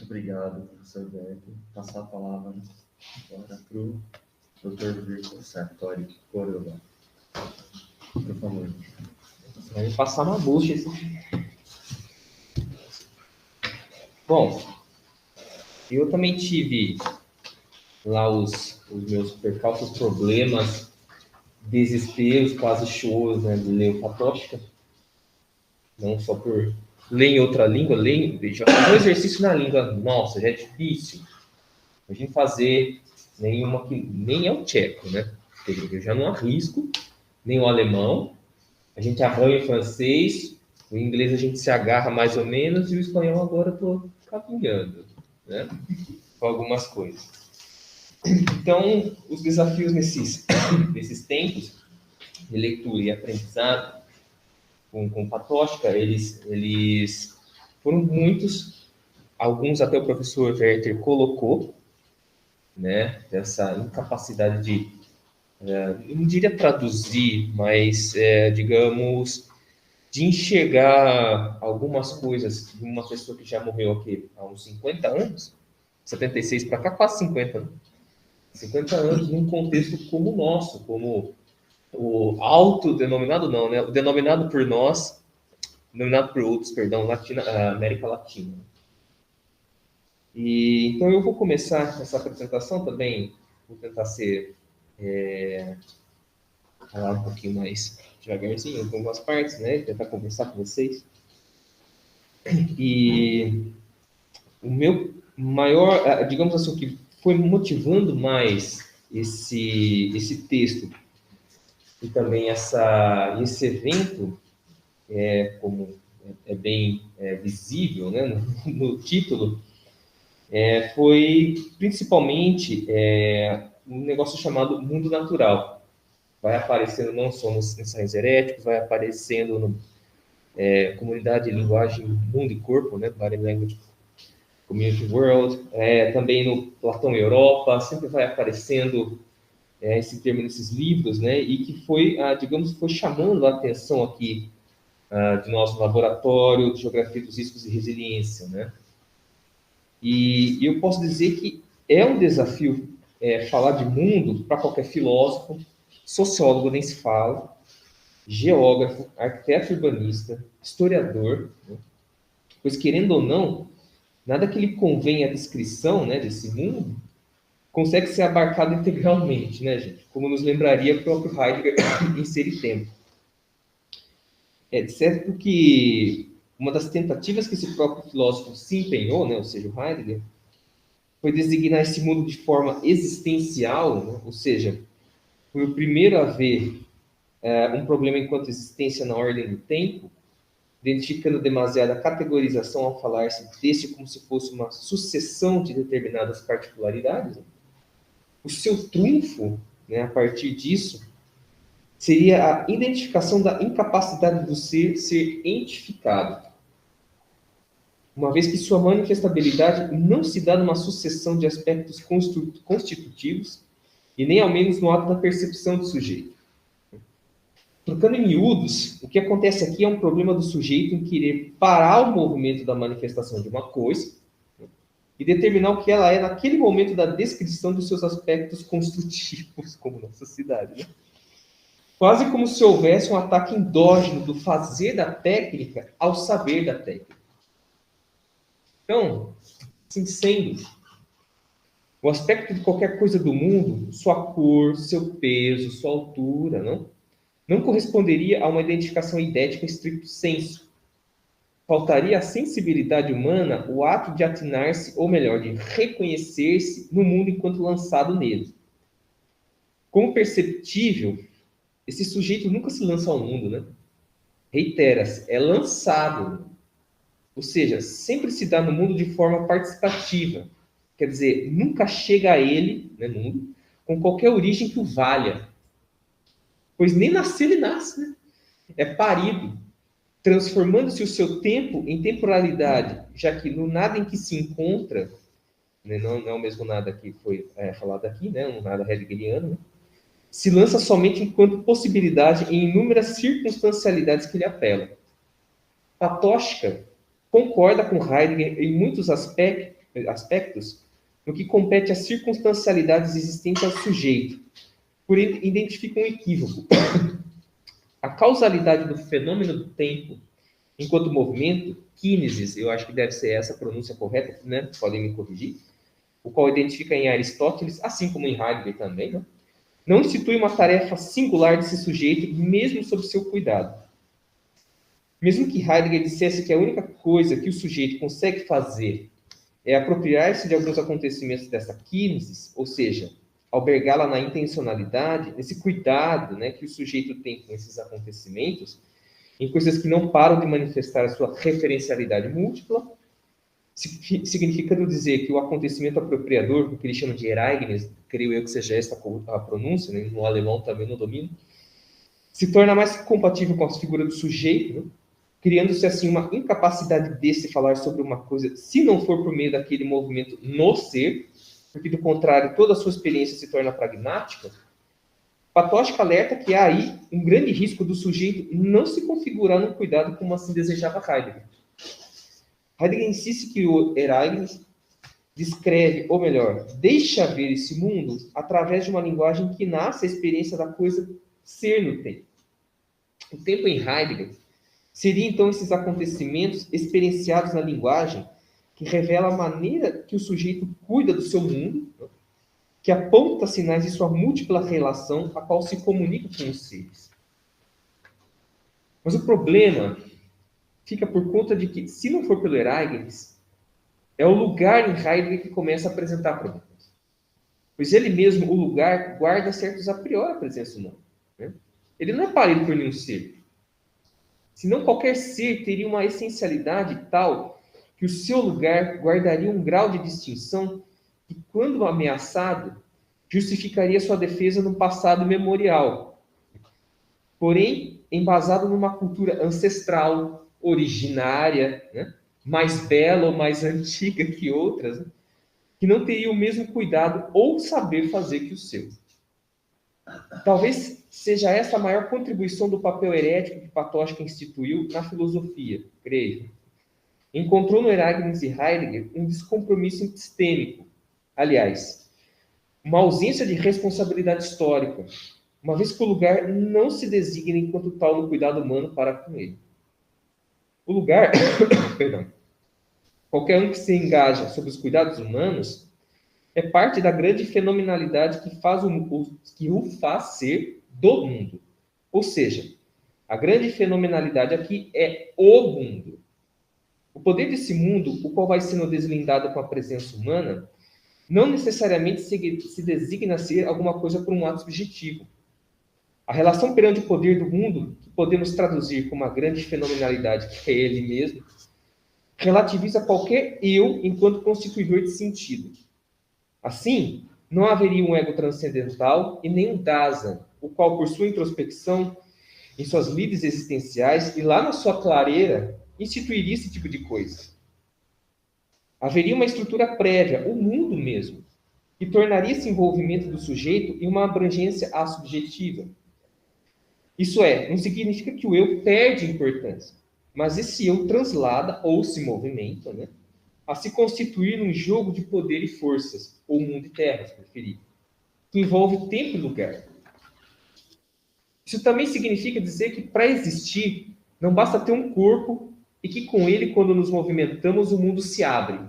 obrigado, professor Beto. Passar a palavra agora para o Dr. Virgil Sartori Corolla. Por favor. Vai passar uma bucha esse. Bom, eu também tive lá os meus percalços, problemas, desesperos, quase choros, né, de ler o Patótica. Não só por ler em outra língua, já fazer um exercício na língua, nossa, já é difícil. A gente fazer nenhuma que nem é o tcheco, né? Eu já não arrisco, nem o alemão. A gente arranha o francês, o inglês a gente se agarra mais ou menos, e o espanhol agora estou caminhando, né? Com algumas coisas. Então, os desafios nesses tempos de leitura e aprendizado com Patótica, eles foram muitos, alguns até o professor Werther colocou, né, dessa incapacidade de, não diria traduzir, mas, digamos, de enxergar algumas coisas de uma pessoa que já morreu aqui há uns 50 anos, 76 para cá, quase 50, né? 50 anos num contexto como o nosso, como o autodenominado não, né? O denominado por nós, denominado por outros, perdão, América Latina. E então eu vou começar essa apresentação também, vou tentar falar um pouquinho mais devagarzinho, em algumas partes, né? Tentar conversar com vocês. E o meu maior, digamos assim, o que foi motivando mais esse texto e também esse evento, como é bem visível, né, no título, foi principalmente um negócio chamado Mundo Natural. Vai aparecendo não só nos ensaios heréticos, vai aparecendo no Comunidade de Linguagem, Mundo e Corpo, né, Body Language Community World, também no Platão e Europa, sempre vai aparecendo esse termo nesses livros, né, e que foi, digamos, foi chamando a atenção aqui de nosso laboratório de Geografia dos Riscos e Resiliência, né. E eu posso dizer que é um desafio falar de mundo para qualquer filósofo, sociólogo nem se fala, geógrafo, arquiteto urbanista, historiador, né? Pois, querendo ou não, nada que lhe convenha a descrição, né, desse mundo consegue ser abarcado integralmente, né, gente? Como nos lembraria o próprio Heidegger em Ser e Tempo. É certo que uma das tentativas que esse próprio filósofo se empenhou, né, ou seja, o Heidegger, foi designar esse mundo de forma existencial, né? Ou seja, foi o primeiro a ver um problema enquanto existência na ordem do tempo, identificando demasiada categorização ao falar-se desse como se fosse uma sucessão de determinadas particularidades. O seu trunfo, né, a partir disso, seria a identificação da incapacidade do ser entificado, uma vez que sua manifestabilidade não se dá numa sucessão de aspectos constitutivos e nem ao menos no ato da percepção do sujeito. Trocando em miúdos, o que acontece aqui é um problema do sujeito em querer parar o movimento da manifestação de uma coisa e determinar o que ela é naquele momento da descrição dos seus aspectos construtivos, como nossa cidade, né? Quase como se houvesse um ataque endógeno do fazer da técnica ao saber da técnica. Então, assim sendo, o aspecto de qualquer coisa do mundo, sua cor, seu peso, sua altura, não corresponderia a uma identificação idética stricto sensu. Faltaria à sensibilidade humana o ato de atinar-se, ou melhor, de reconhecer-se no mundo enquanto lançado nele. Como perceptível, esse sujeito nunca se lança ao mundo, né? Reitera-se, é lançado. Ou seja, sempre se dá no mundo de forma participativa. Quer dizer, nunca chega a ele, né, mundo, com qualquer origem que o valha. Pois nem nascer ele nasce, né? É parido, transformando-se o seu tempo em temporalidade, já que no nada em que se encontra, né, não é o mesmo nada que foi falado aqui, né, um nada heideggeriano, né, se lança somente enquanto possibilidade em inúmeras circunstancialidades que lhe apelam. Patótica concorda com Heidegger em muitos aspectos aspectos no que compete às circunstancialidades existentes ao sujeito, porém identifica um equívoco. A causalidade do fenômeno do tempo enquanto movimento, kínesis, eu acho que deve ser essa a pronúncia correta, né? Podem me corrigir, o qual identifica em Aristóteles, assim como em Heidegger também, né? Não institui uma tarefa singular desse sujeito, mesmo sob seu cuidado. Mesmo que Heidegger dissesse que a única coisa que o sujeito consegue fazer é apropriar-se de alguns acontecimentos dessa kínesis, ou seja, albergá-la na intencionalidade, nesse cuidado, né, que o sujeito tem com esses acontecimentos, em coisas que não param de manifestar a sua referencialidade múltipla, significando dizer que o acontecimento apropriador, o que ele chama de Ereignis, creio eu que seja esta a pronúncia, né, no alemão também não domino, se torna mais compatível com a figura do sujeito, né, criando-se assim uma incapacidade desse falar sobre uma coisa, se não for por meio daquele movimento no ser, porque do contrário toda a sua experiência se torna pragmática. Patótica alerta que há aí um grande risco do sujeito não se configurar no cuidado como assim desejava Heidegger. Heidegger insiste que o Ereignis descreve, ou melhor, deixa ver esse mundo através de uma linguagem que nasce a experiência da coisa ser no tempo. O tempo em Heidegger seria então esses acontecimentos experienciados na linguagem que revela a maneira que o sujeito cuida do seu mundo, que aponta sinais de sua múltipla relação a qual se comunica com os seres. Mas o problema fica por conta de que, se não for pelo Ereignis, é o lugar em Heidegger que começa a apresentar problemas. Pois ele mesmo, o lugar, guarda certos a priori a presença humana. Né? Ele não é parido por nenhum ser. Senão qualquer ser teria uma essencialidade tal que o seu lugar guardaria um grau de distinção que, quando ameaçado, justificaria sua defesa no passado memorial. Porém, embasado numa cultura ancestral, originária, né? Mais bela ou mais antiga que outras, né? Que não teria o mesmo cuidado ou saber fazer que o seu. Talvez seja essa a maior contribuição do papel herético que Patótica instituiu na filosofia, creio. Encontrou no Ereignis e Heidegger um descompromisso epistêmico. Aliás, uma ausência de responsabilidade histórica, uma vez que o lugar não se designa enquanto tal no cuidado humano para com ele. O lugar, perdão, qualquer um que se engaja sobre os cuidados humanos, é parte da grande fenomenalidade que o faz ser do mundo. Ou seja, a grande fenomenalidade aqui é o mundo. O poder desse mundo, o qual vai sendo deslindado com a presença humana, não necessariamente se designa ser alguma coisa por um ato subjetivo. A relação perante o poder do mundo, que podemos traduzir como uma grande fenomenalidade, que é ele mesmo, relativiza qualquer eu enquanto constituidor de sentido. Assim, não haveria um ego transcendental e nem um Dasein, o qual, por sua introspecção, em suas lides existenciais e lá na sua clareira, instituiria esse tipo de coisa. Haveria uma estrutura prévia, o mundo mesmo, que tornaria esse envolvimento do sujeito em uma abrangência assubjetiva. Isso é, não significa que o eu perde importância, mas esse eu translada ou se movimenta, né, a se constituir num jogo de poder e forças, ou mundo e terra, se preferir, que envolve tempo e lugar. Isso também significa dizer que, para existir, não basta ter um corpo e que com ele, quando nos movimentamos, o mundo se abre.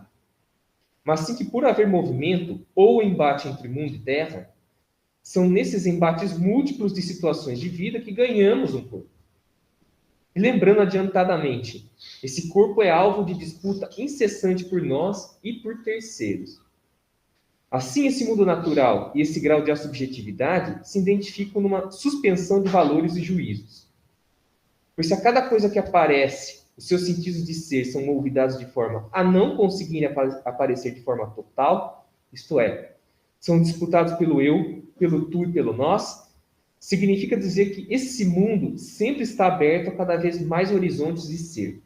Mas sim que, por haver movimento ou embate entre mundo e terra, são nesses embates múltiplos de situações de vida que ganhamos um corpo. E lembrando adiantadamente, esse corpo é alvo de disputa incessante por nós e por terceiros. Assim, esse mundo natural e esse grau de assubjetividade se identificam numa suspensão de valores e juízos. Pois se a cada coisa que aparece, os seus sentidos de ser são moldados de forma a não conseguirem aparecer de forma total, isto é, são disputados pelo eu, pelo tu e pelo nós, significa dizer que esse mundo sempre está aberto a cada vez mais horizontes de ser.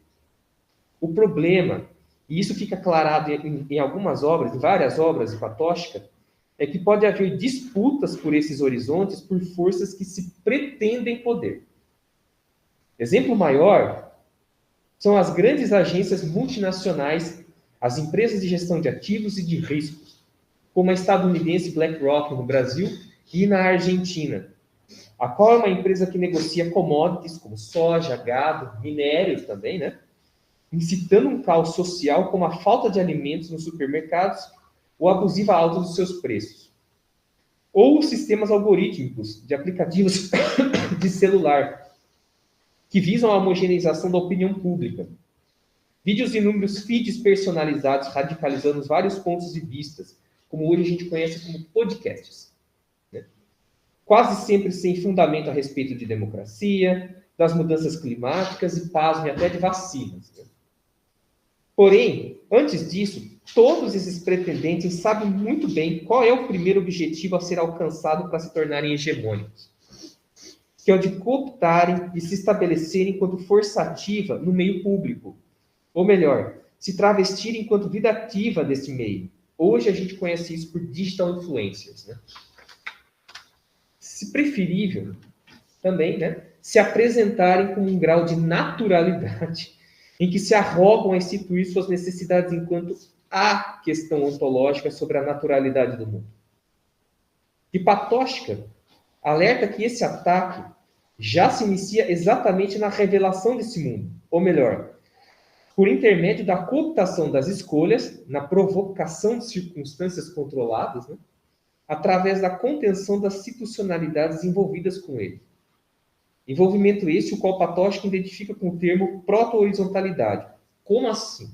O problema, e isso fica aclarado em algumas obras, em várias obras de Patótica, é que pode haver disputas por esses horizontes por forças que se pretendem poder. Exemplo maior são as grandes agências multinacionais as empresas de gestão de ativos e de riscos, como a estadunidense BlackRock no Brasil e na Argentina, a qual é uma empresa que negocia commodities como soja, gado, minérios também, né? Incitando um caos social como a falta de alimentos nos supermercados ou a abusiva alta dos seus preços. Ou sistemas algorítmicos de aplicativos de celular que visam a homogeneização da opinião pública. Vídeos de inúmeros feeds personalizados radicalizando os vários pontos de vista, como hoje a gente conhece como podcasts. Né? Quase sempre sem fundamento a respeito de democracia, das mudanças climáticas e, pasme, até de vacinas. Né? Porém, antes disso, todos esses pretendentes sabem muito bem qual é o primeiro objetivo a ser alcançado para se tornarem hegemônicos, que é o de cooptarem e se estabelecerem enquanto força ativa no meio público. Ou melhor, se travestirem enquanto vida ativa desse meio. Hoje a gente conhece isso por digital influencers. Né? Se preferível, também, né, se apresentarem com um grau de naturalidade em que se arrogam a instituir suas necessidades enquanto a questão ontológica sobre a naturalidade do mundo. E Patočka alerta que esse ataque já se inicia exatamente na revelação desse mundo, ou melhor, por intermédio da cooptação das escolhas, na provocação de circunstâncias controladas, né, através da contenção das institucionalidades envolvidas com ele. Envolvimento esse o qual Patočka identifica com o termo proto-horizontalidade. Como assim?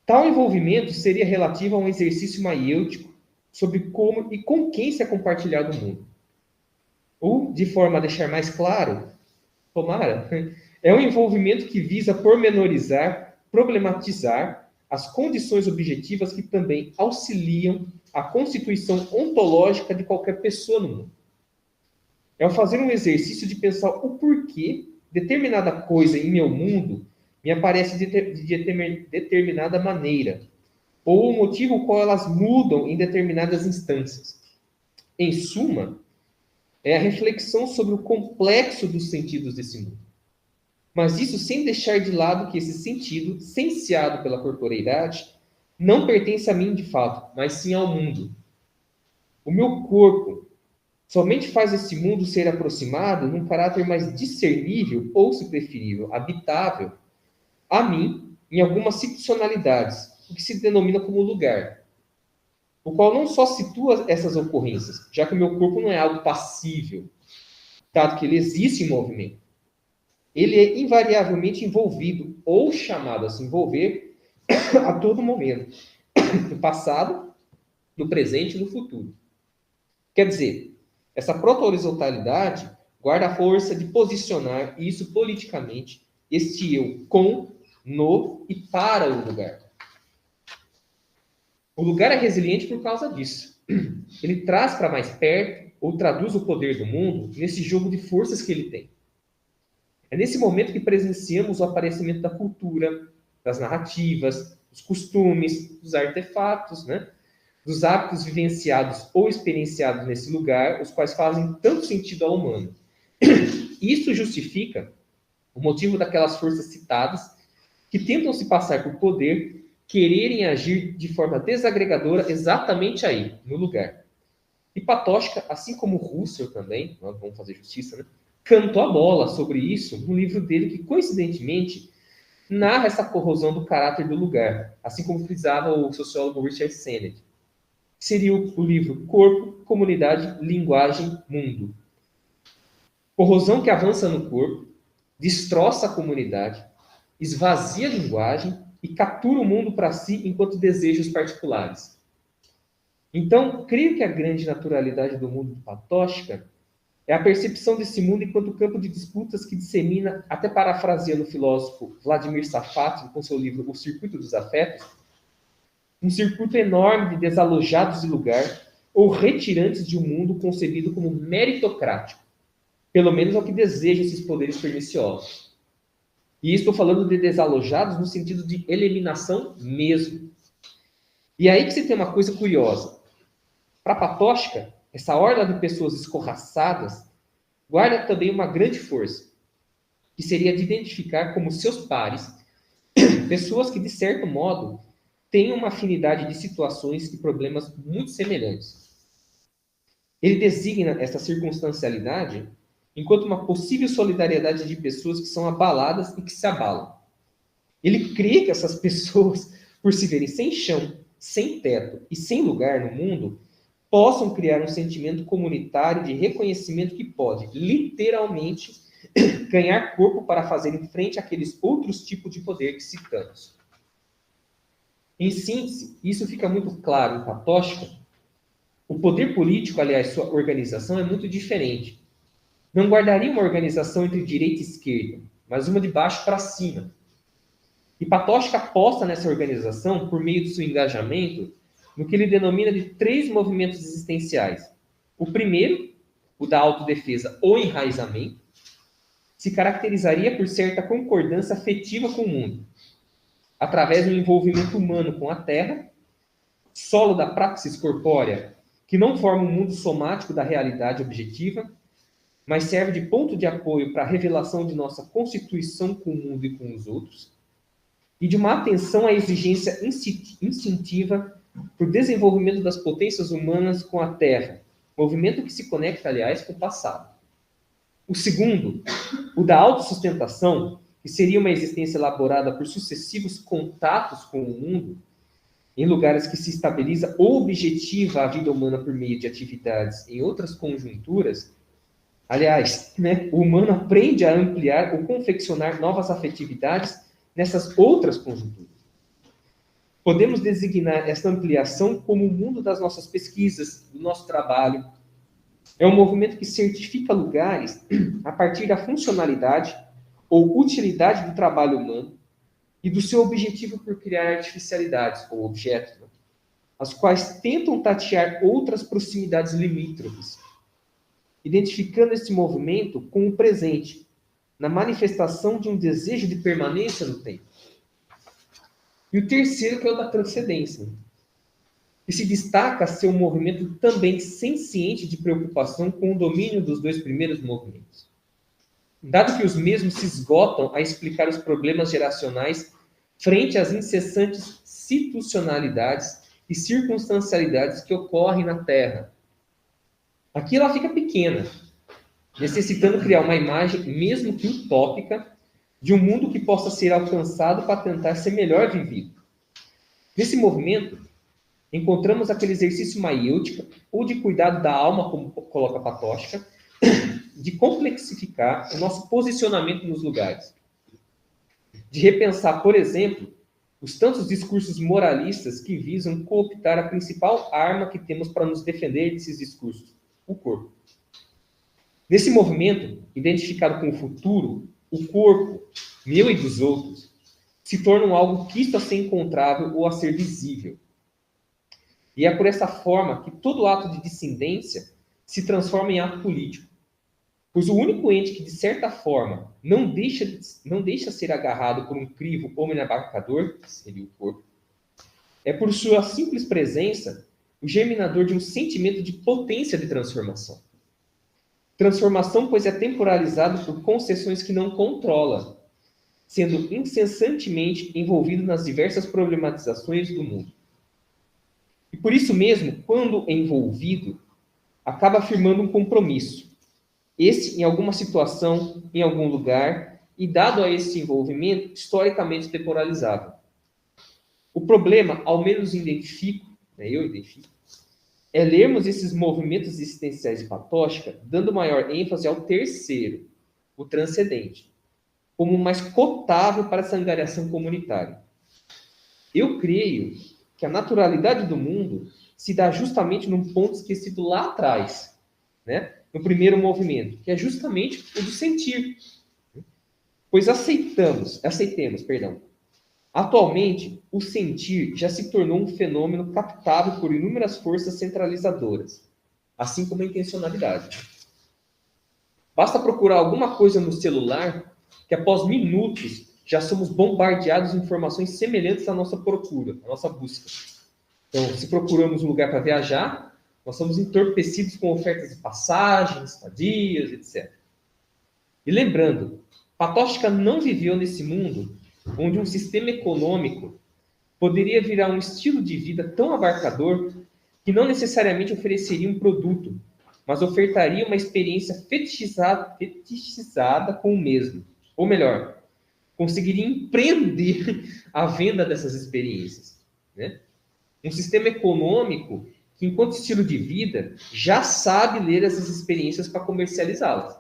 Tal envolvimento seria relativo a um exercício maiêutico sobre como e com quem se é compartilhado o mundo. Ou, de forma a deixar mais claro, tomara, é um envolvimento que visa pormenorizar, problematizar as condições objetivas que também auxiliam a constituição ontológica de qualquer pessoa no mundo. É o fazer um exercício de pensar o porquê determinada coisa em meu mundo me aparece de determinada maneira, ou o motivo o qual elas mudam em determinadas instâncias. Em suma, é a reflexão sobre o complexo dos sentidos desse mundo. Mas isso sem deixar de lado que esse sentido, senseado pela corporeidade, não pertence a mim de fato, mas sim ao mundo. O meu corpo somente faz esse mundo ser aproximado num caráter mais discernível, ou, se preferível, habitável, a mim, em algumas situacionalidades, o que se denomina como lugar, o qual não só situa essas ocorrências, já que o meu corpo não é algo passível, dado que ele existe em movimento. Ele é invariavelmente envolvido, ou chamado a se envolver, a todo momento, no passado, no presente e no futuro. Quer dizer, essa proto-horizontalidade guarda a força de posicionar isso politicamente, este eu com, no e para o lugar. O lugar é resiliente por causa disso. Ele traz para mais perto, ou traduz o poder do mundo, nesse jogo de forças que ele tem. É nesse momento que presenciamos o aparecimento da cultura, das narrativas, dos costumes, dos artefatos, né? Dos hábitos vivenciados ou experienciados nesse lugar, os quais fazem tanto sentido ao humano. Isso justifica o motivo daquelas forças citadas que tentam se passar por poder, quererem agir de forma desagregadora exatamente aí, no lugar. E Patočka, assim como Husserl também, vamos fazer justiça, né? Cantou a bola sobre isso no livro dele, que coincidentemente narra essa corrosão do caráter do lugar, assim como frisava o sociólogo Richard Sennett. Seria o livro Corpo, Comunidade, Linguagem, Mundo. Corrosão que avança no corpo, destroça a comunidade, esvazia a linguagem e captura o mundo para si enquanto desejos particulares. Então, creio que a grande naturalidade do mundo de Patočka é a percepção desse mundo enquanto campo de disputas que dissemina, até parafraseando o filósofo Vladimir Safatli com seu livro O Circuito dos Afetos, um circuito enorme de desalojados de lugar ou retirantes de um mundo concebido como meritocrático, pelo menos ao que deseja esses poderes perniciosos. E estou falando de desalojados no sentido de eliminação mesmo. E aí que se tem uma coisa curiosa. Para Patočka, essa horda de pessoas escorraçadas guarda também uma grande força, que seria de identificar como seus pares Pessoas que, de certo modo, têm uma afinidade de situações e problemas muito semelhantes. Ele designa essa circunstancialidade enquanto uma possível solidariedade de pessoas que são abaladas e que se abalam. Ele crê que essas pessoas, por se verem sem chão, sem teto e sem lugar no mundo, possam criar um sentimento comunitário de reconhecimento que pode, literalmente, ganhar corpo para fazer frente àqueles outros tipos de poder que citamos. Em síntese, isso fica muito claro em Patóshka. O poder político, aliás, sua organização é muito diferente. Não guardaria uma organização entre direita e esquerda, mas uma de baixo para cima. E Patóshka aposta nessa organização por meio do seu engajamento no que ele denomina de 3 movimentos existenciais. O primeiro, o da autodefesa ou enraizamento, se caracterizaria por certa concordância afetiva com o mundo, através do envolvimento humano com a Terra, solo da praxis corpórea, que não forma um mundo somático da realidade objetiva, mas serve de ponto de apoio para a revelação de nossa constituição com o mundo e com os outros, e de uma atenção à exigência instintiva para o desenvolvimento das potências humanas com a Terra, movimento que se conecta, aliás, com o passado. O segundo, o da autossustentação, que seria uma existência elaborada por sucessivos contatos com o mundo, em lugares que se estabiliza ou objetiva a vida humana por meio de atividades em outras conjunturas. Aliás, o humano aprende a ampliar ou confeccionar novas afetividades nessas outras conjunturas. Podemos designar essa ampliação como o mundo das nossas pesquisas, do nosso trabalho. É um movimento que certifica lugares a partir da funcionalidade ou utilidade do trabalho humano e do seu objetivo por criar artificialidades ou objetos, as quais tentam tatear outras proximidades limítrofes, identificando esse movimento com o presente, na manifestação de um desejo de permanência no tempo. E o terceiro, que é o da transcendência, que se destaca ser um movimento também senciente de preocupação com o domínio dos 2 primeiros movimentos. Dado que os mesmos se esgotam a explicar os problemas geracionais frente às incessantes situacionalidades e circunstancialidades que ocorrem na Terra. Aqui ela fica pequena, necessitando criar uma imagem, mesmo que utópica, de um mundo que possa ser alcançado para tentar ser melhor vivido. Nesse movimento, encontramos aquele exercício maiêutico, ou de cuidado da alma, como coloca Patóshka, de complexificar o nosso posicionamento nos lugares. De repensar, por exemplo, os tantos discursos moralistas que visam cooptar a principal arma que temos para nos defender desses discursos, o corpo. Nesse movimento, identificado com o futuro, o corpo, meu e dos outros, se torna algo quisto a ser encontrável ou a ser visível. E é por essa forma que todo ato de dissidência se transforma em ato político. Pois o único ente que, de certa forma, não deixa ser agarrado por um crivo homem-abarcador, que seria o corpo, é por sua simples presença o germinador de um sentimento de potência de transformação. Transformação, pois é temporalizado por concessões que não controla, sendo incessantemente envolvido nas diversas problematizações do mundo. E por isso mesmo, quando envolvido, acaba afirmando um compromisso. Esse, em alguma situação, em algum lugar, e dado a esse envolvimento, historicamente temporalizável. O problema, ao menos eu identifico, é lermos esses movimentos existenciais de Patóshka, dando maior ênfase ao terceiro, o transcendente, como mais cotável para essa angariação comunitária. Eu creio que a naturalidade do mundo se dá justamente num ponto esquecido lá atrás, no primeiro movimento, que é justamente o do sentir. Pois aceitemos. Atualmente, o sentir já se tornou um fenômeno captável por inúmeras forças centralizadoras, assim como a intencionalidade. Basta procurar alguma coisa no celular que, após minutos, já somos bombardeados de informações semelhantes à nossa procura, à nossa busca. Então, se procuramos um lugar para viajar, nós somos entorpecidos com ofertas de passagens, estadias, etc. E lembrando, Patóshka não viveu nesse mundo onde um sistema econômico poderia virar um estilo de vida tão abarcador que não necessariamente ofereceria um produto, mas ofertaria uma experiência fetichizada com o mesmo. Ou melhor, conseguiria empreender a venda dessas experiências, né? Um sistema econômico que, enquanto estilo de vida, já sabe ler essas experiências para comercializá-las.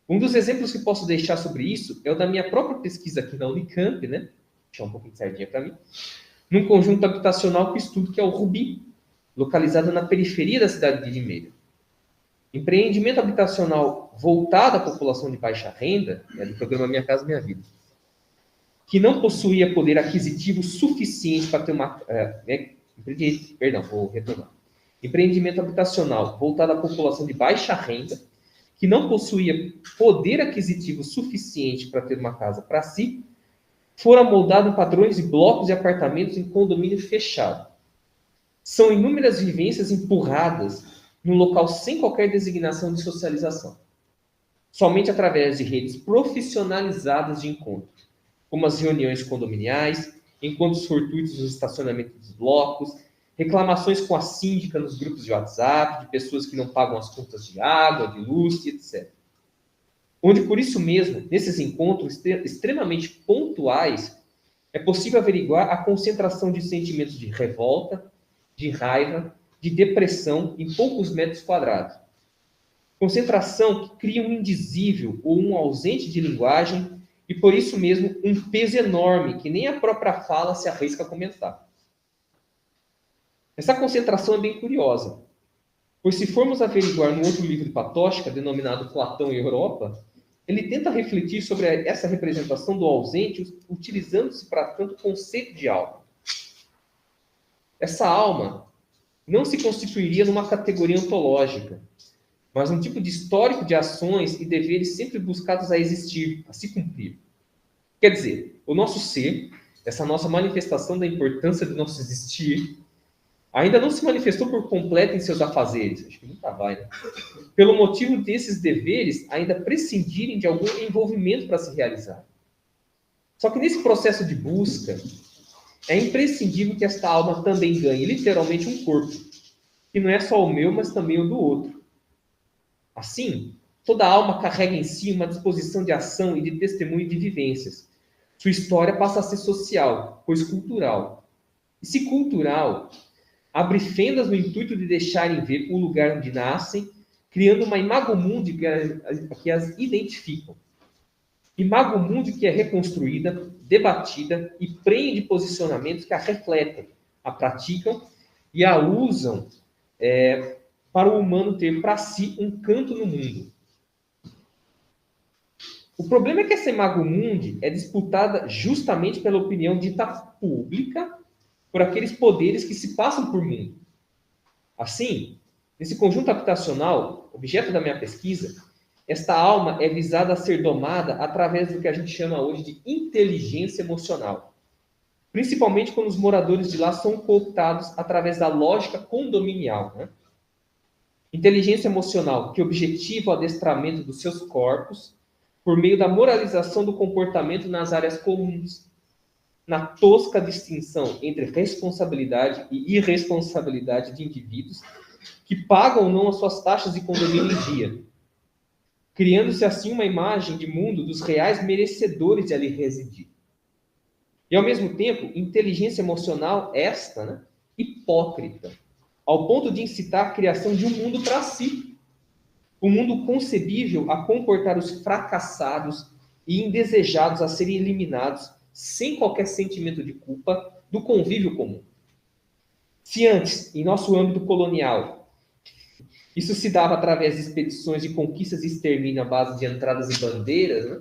Um dos exemplos que posso deixar sobre isso é o da minha própria pesquisa aqui na Unicamp, né? Deixar um pouquinho de sardinha para mim. Num conjunto habitacional que estudo, que é o Rubi, localizado na periferia da cidade de Limeira. Empreendimento habitacional voltado à população de baixa renda, é do programa Minha Casa Minha Vida, que não possuía poder aquisitivo suficiente para ter uma... vou retomar. Empreendimento habitacional voltado à população de baixa renda, que não possuía poder aquisitivo suficiente para ter uma casa para si, fora moldado em padrões de blocos e apartamentos em condomínio fechado. São inúmeras vivências empurradas num local sem qualquer designação de socialização, somente através de redes profissionalizadas de encontro, como as reuniões condominiais, encontros fortuitos nos estacionamentos dos blocos, reclamações com a síndica nos grupos de WhatsApp, de pessoas que não pagam as contas de água, de luz, etc. Onde, por isso mesmo, nesses encontros extremamente pontuais, é possível averiguar a concentração de sentimentos de revolta, de raiva, de depressão em poucos metros quadrados. Concentração que cria um indizível ou um ausente de linguagem e, por isso mesmo, um peso enorme que nem a própria fala se arrisca a comentar. Essa concentração é bem curiosa, pois se formos averiguar no outro livro de Patočka, denominado Platão e Europa, ele tenta refletir sobre essa representação do ausente, utilizando-se para tanto o conceito de alma. Essa alma não se constituiria numa categoria ontológica, mas um tipo de histórico de ações e deveres sempre buscados a existir, a se cumprir. Quer dizer, o nosso ser, essa nossa manifestação da importância do nosso existir, ainda não se manifestou por completo em seus afazeres, acho que nunca vai, né? Pelo motivo desses deveres ainda prescindirem de algum envolvimento para se realizar. Só que nesse processo de busca, é imprescindível que esta alma também ganhe literalmente um corpo, que não é só o meu, mas também o do outro. Assim, toda alma carrega em si uma disposição de ação e de testemunho de vivências. Sua história passa a ser social, pois cultural. E se cultural, abre fendas no intuito de deixarem ver o lugar onde nascem, criando uma imago mundi que as identificam. Imago mundi que é reconstruída, debatida e prenhe de posicionamentos que a refletem, a praticam e a usam para o humano ter para si um canto no mundo. O problema é que essa imago mundi é disputada justamente pela opinião dita pública por aqueles poderes que se passam por mundo. Assim, nesse conjunto habitacional, objeto da minha pesquisa, esta alma é visada a ser domada através do que a gente chama hoje de inteligência emocional. Principalmente quando os moradores de lá são cooptados através da lógica condominial, né? Inteligência emocional que objetiva o adestramento dos seus corpos por meio da moralização do comportamento nas áreas comuns, na tosca distinção entre responsabilidade e irresponsabilidade de indivíduos que pagam ou não as suas taxas de condomínio em dia, criando-se assim uma imagem de mundo dos reais merecedores de ali residir. E, ao mesmo tempo, inteligência emocional esta, né, hipócrita, ao ponto de incitar a criação de um mundo para si, um mundo concebível a comportar os fracassados e indesejados a serem eliminados sem qualquer sentimento de culpa do convívio comum. Se antes, em nosso âmbito colonial, isso se dava através de expedições de conquistas e extermínio à base de entradas e bandeiras, né?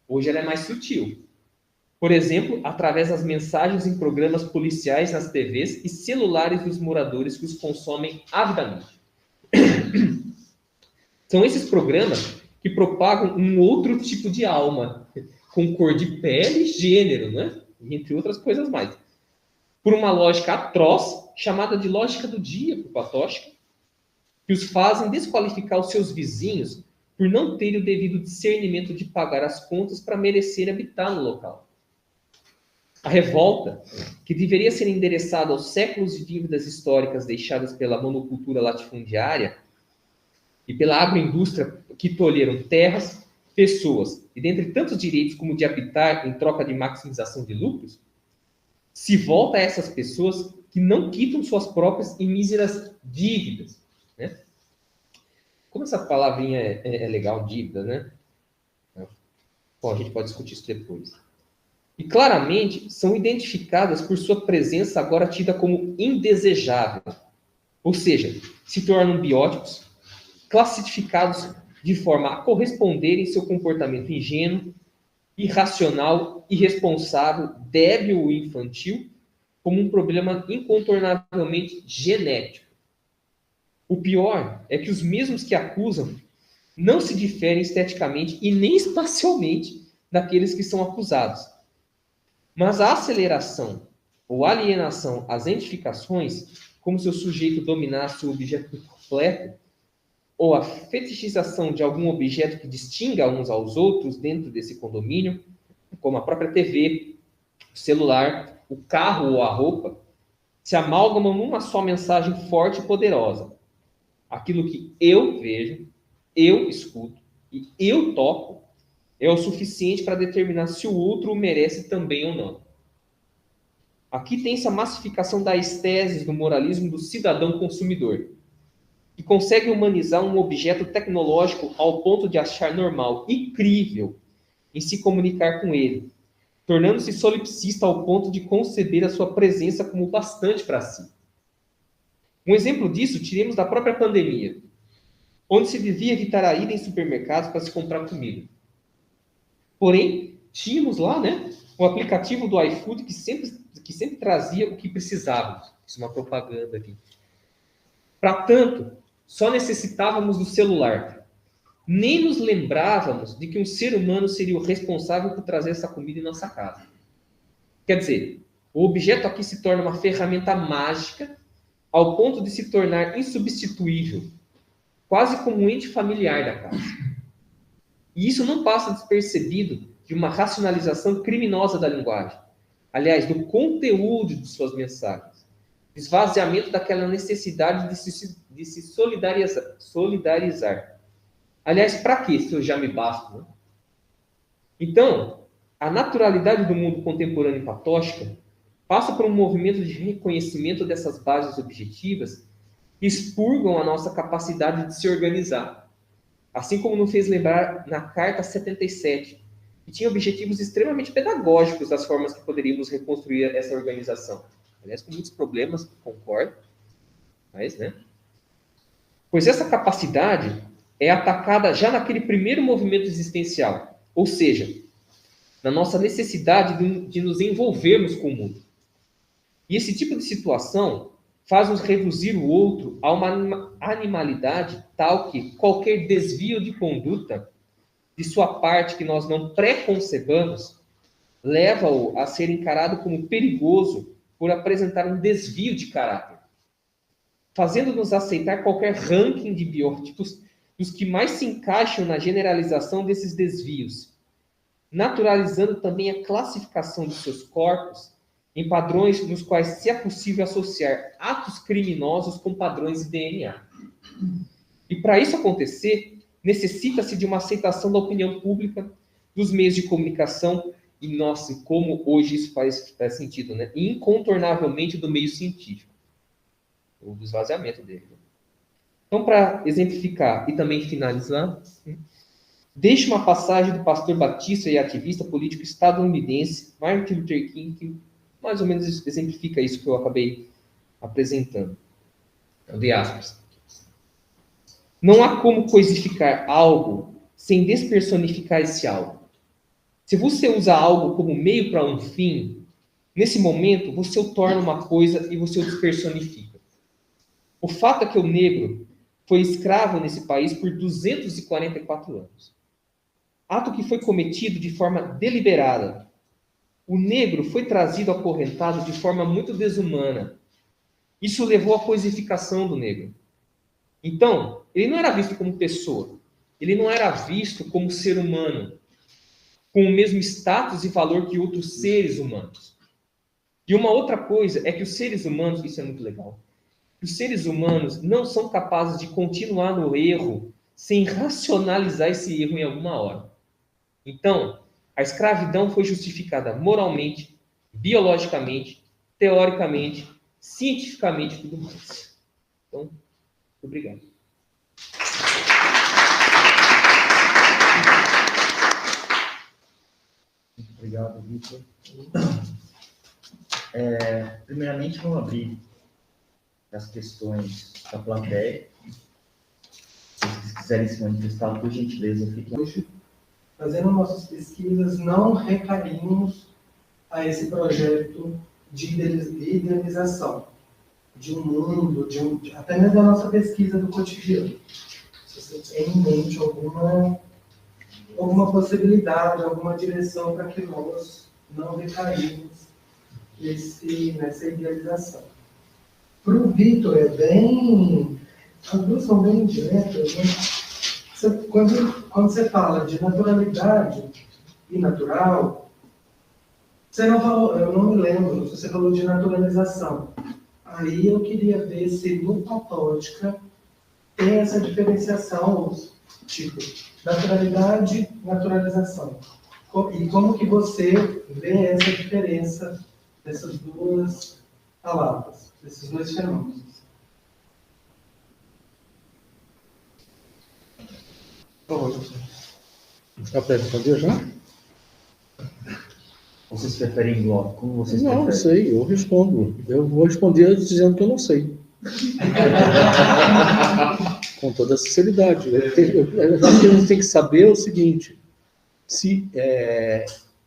Hoje ela é mais sutil. Por exemplo, através das mensagens em programas policiais nas TVs e celulares dos moradores que os consomem avidamente. São esses programas que propagam um outro tipo de alma, com cor de pele e gênero, né? Entre outras coisas mais. Por uma lógica atroz, chamada de lógica do dia, por Patočka, que os fazem desqualificar os seus vizinhos por não terem o devido discernimento de pagar as contas para merecer habitar no local. A revolta, que deveria ser endereçada aos séculos de dívidas históricas deixadas pela monocultura latifundiária e pela agroindústria que tolheram terras, pessoas e dentre tantos direitos como o de habitar em troca de maximização de lucros, se volta a essas pessoas que não quitam suas próprias e míseras dívidas, né? Como essa palavrinha é legal, dívida, né? Bom, a gente pode discutir isso depois. E claramente são identificadas por sua presença agora tida como indesejável. Ou seja, se tornam biótipos, classificados de forma a corresponderem seu comportamento ingênuo, irracional, irresponsável, débil ou infantil, como um problema incontornavelmente genético. O pior é que os mesmos que acusam não se diferem esteticamente e nem espacialmente daqueles que são acusados. Mas a aceleração ou alienação às identificações, como se o sujeito dominasse o objeto completo, ou a fetichização de algum objeto que distinga uns aos outros dentro desse condomínio, como a própria TV, o celular, o carro ou a roupa, se amalgamam numa só mensagem forte e poderosa. Aquilo que eu vejo, eu escuto e eu toco é o suficiente para determinar se o outro o merece também ou não. Aqui tem-se a massificação das teses do moralismo do cidadão consumidor, que consegue humanizar um objeto tecnológico ao ponto de achar normal e crível em se comunicar com ele, tornando-se solipsista ao ponto de conceber a sua presença como bastante para si. Um exemplo disso tiremos da própria pandemia, onde se devia evitar a ida em supermercados para se comprar comida. Porém, tínhamos lá, né, o aplicativo do iFood que sempre trazia o que precisávamos. Isso é uma propaganda aqui. Para tanto, só necessitávamos do celular. Nem nos lembrávamos de que um ser humano seria o responsável por trazer essa comida em nossa casa. Quer dizer, o objeto aqui se torna uma ferramenta mágica ao ponto de se tornar insubstituível, quase como um ente familiar da casa. E isso não passa despercebido de uma racionalização criminosa da linguagem. Aliás, do conteúdo de suas mensagens. Esvaziamento daquela necessidade de se solidarizar. Aliás, para que se eu já me basto? Né? Então, a naturalidade do mundo contemporâneo e patóxica passa por um movimento de reconhecimento dessas bases objetivas que expurgam a nossa capacidade de se organizar. Assim como nos fez lembrar na Carta 77, que tinha objetivos extremamente pedagógicos das formas que poderíamos reconstruir essa organização. Aliás, com muitos problemas, concordo, mas, né? Pois essa capacidade é atacada já naquele primeiro movimento existencial, ou seja, na nossa necessidade de nos envolvermos com o mundo. E esse tipo de situação faz-nos reduzir o outro a uma animalidade tal que qualquer desvio de conduta de sua parte que nós não preconcebamos leva-o a ser encarado como perigoso por apresentar um desvio de caráter, fazendo-nos aceitar qualquer ranking de biótipos dos que mais se encaixam na generalização desses desvios, naturalizando também a classificação de seus corpos em padrões nos quais se é possível associar atos criminosos com padrões de DNA. E para isso acontecer, necessita-se de uma aceitação da opinião pública, dos meios de comunicação, e, nossa, como hoje isso faz sentido, né? E incontornavelmente do meio científico, o esvaziamento dele. Então, para exemplificar e também finalizar, deixe uma passagem do pastor batista e ativista político estadunidense Martin Luther King, que mais ou menos exemplifica isso que eu acabei apresentando. De aspas. Não há como coisificar algo sem despersonificar esse algo. Se você usa algo como meio para um fim, nesse momento você o torna uma coisa e você o despersonifica. O fato é que o negro foi escravo nesse país por 244 anos. Ato que foi cometido de forma deliberada. O negro foi trazido acorrentado de forma muito desumana. Isso levou à coisificação do negro. Então, ele não era visto como pessoa. Ele não era visto como ser humano, com o mesmo status e valor que outros seres humanos. E uma outra coisa é que os seres humanos, isso é muito legal, os seres humanos não são capazes de continuar no erro sem racionalizar esse erro em alguma hora. Então, a escravidão foi justificada moralmente, biologicamente, teoricamente, cientificamente e tudo mais. Então, muito obrigado. Obrigado, Vitor. Primeiramente, vamos abrir as questões da plateia. Se vocês quiserem se manifestar, por gentileza, fiquem. Hoje, fazendo nossas pesquisas, não recaímos a esse projeto de idealização de um mundo, até mesmo da nossa pesquisa do cotidiano. Se você tem em mente alguma possibilidade, alguma direção para que nós não recaímos nessa idealização. Para o Vitor, as duas são bem diretas, né? Quando você fala de naturalidade e natural, você não falou, eu não me lembro se você falou de naturalização. Aí eu queria ver se no Patótica tem essa diferenciação, tipo, naturalidade, naturalização. E como que você vê essa diferença dessas duas palavras, desses dois fenômenos? Dá para responder já? Vocês preferem bloco? Como vocês Não, preferem? sei, eu respondo. Eu vou responder dizendo que eu não sei. Com toda a sinceridade. Eu acho que a gente tem que saber o seguinte, se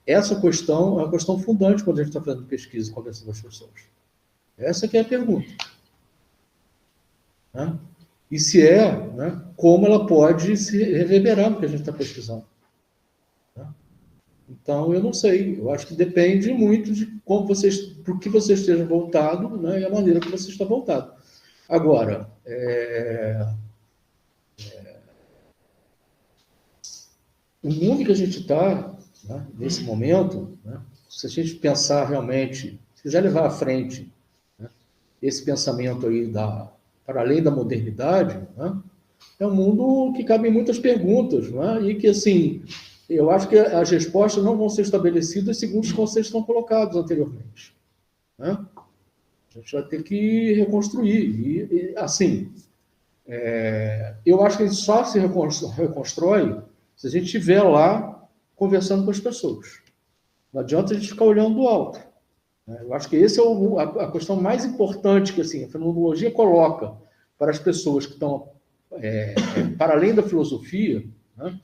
essa questão é uma questão fundante quando a gente está fazendo pesquisa e conversando com as pessoas. Essa que é a pergunta. Né? E se né, como ela pode se reverberar no que a gente está pesquisando. Né? Então, eu não sei. Eu acho que depende muito de como por que você esteja voltado, né, e a maneira que você está voltado. Agora, o mundo que a gente está, né, nesse momento, né, se a gente pensar realmente, se quiser levar à frente, né, esse pensamento aí para além da modernidade, né, é um mundo que cabe muitas perguntas, né, e que, assim, eu acho que as respostas não vão ser estabelecidas segundo os conceitos que estão colocados anteriormente. Né? A gente vai ter que reconstruir. E assim, eu acho que a gente só se reconstrói se a gente estiver lá conversando com as pessoas. Não adianta a gente ficar olhando do alto. Eu acho que essa é a questão mais importante que assim, a fenomenologia coloca para as pessoas que estão para além da filosofia, né?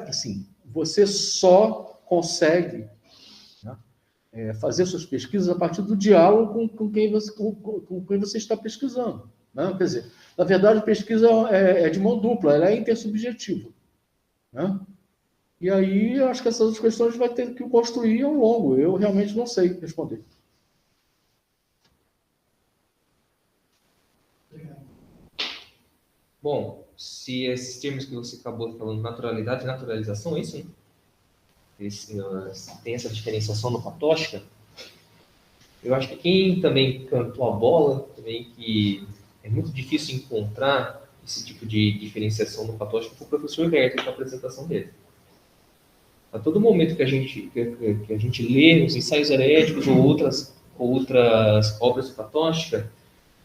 Assim, você só consegue, né, fazer suas pesquisas a partir do diálogo com quem você está pesquisando. Né? Quer dizer, na verdade, a pesquisa é de mão dupla, ela é intersubjetiva. Né? E aí, eu acho que essas questões a gente vai ter que construir ao longo. Eu realmente não sei responder. Bom, se esses termos que você acabou falando, naturalidade e naturalização, é isso, né? Tem essa diferenciação no Patótica, eu acho que quem também cantou a bola, também que é muito difícil encontrar esse tipo de diferenciação no Patótica, foi o professor Herter com a apresentação dele. A todo momento que a gente lê os ensaios heréticos ou outras obras do Patótica,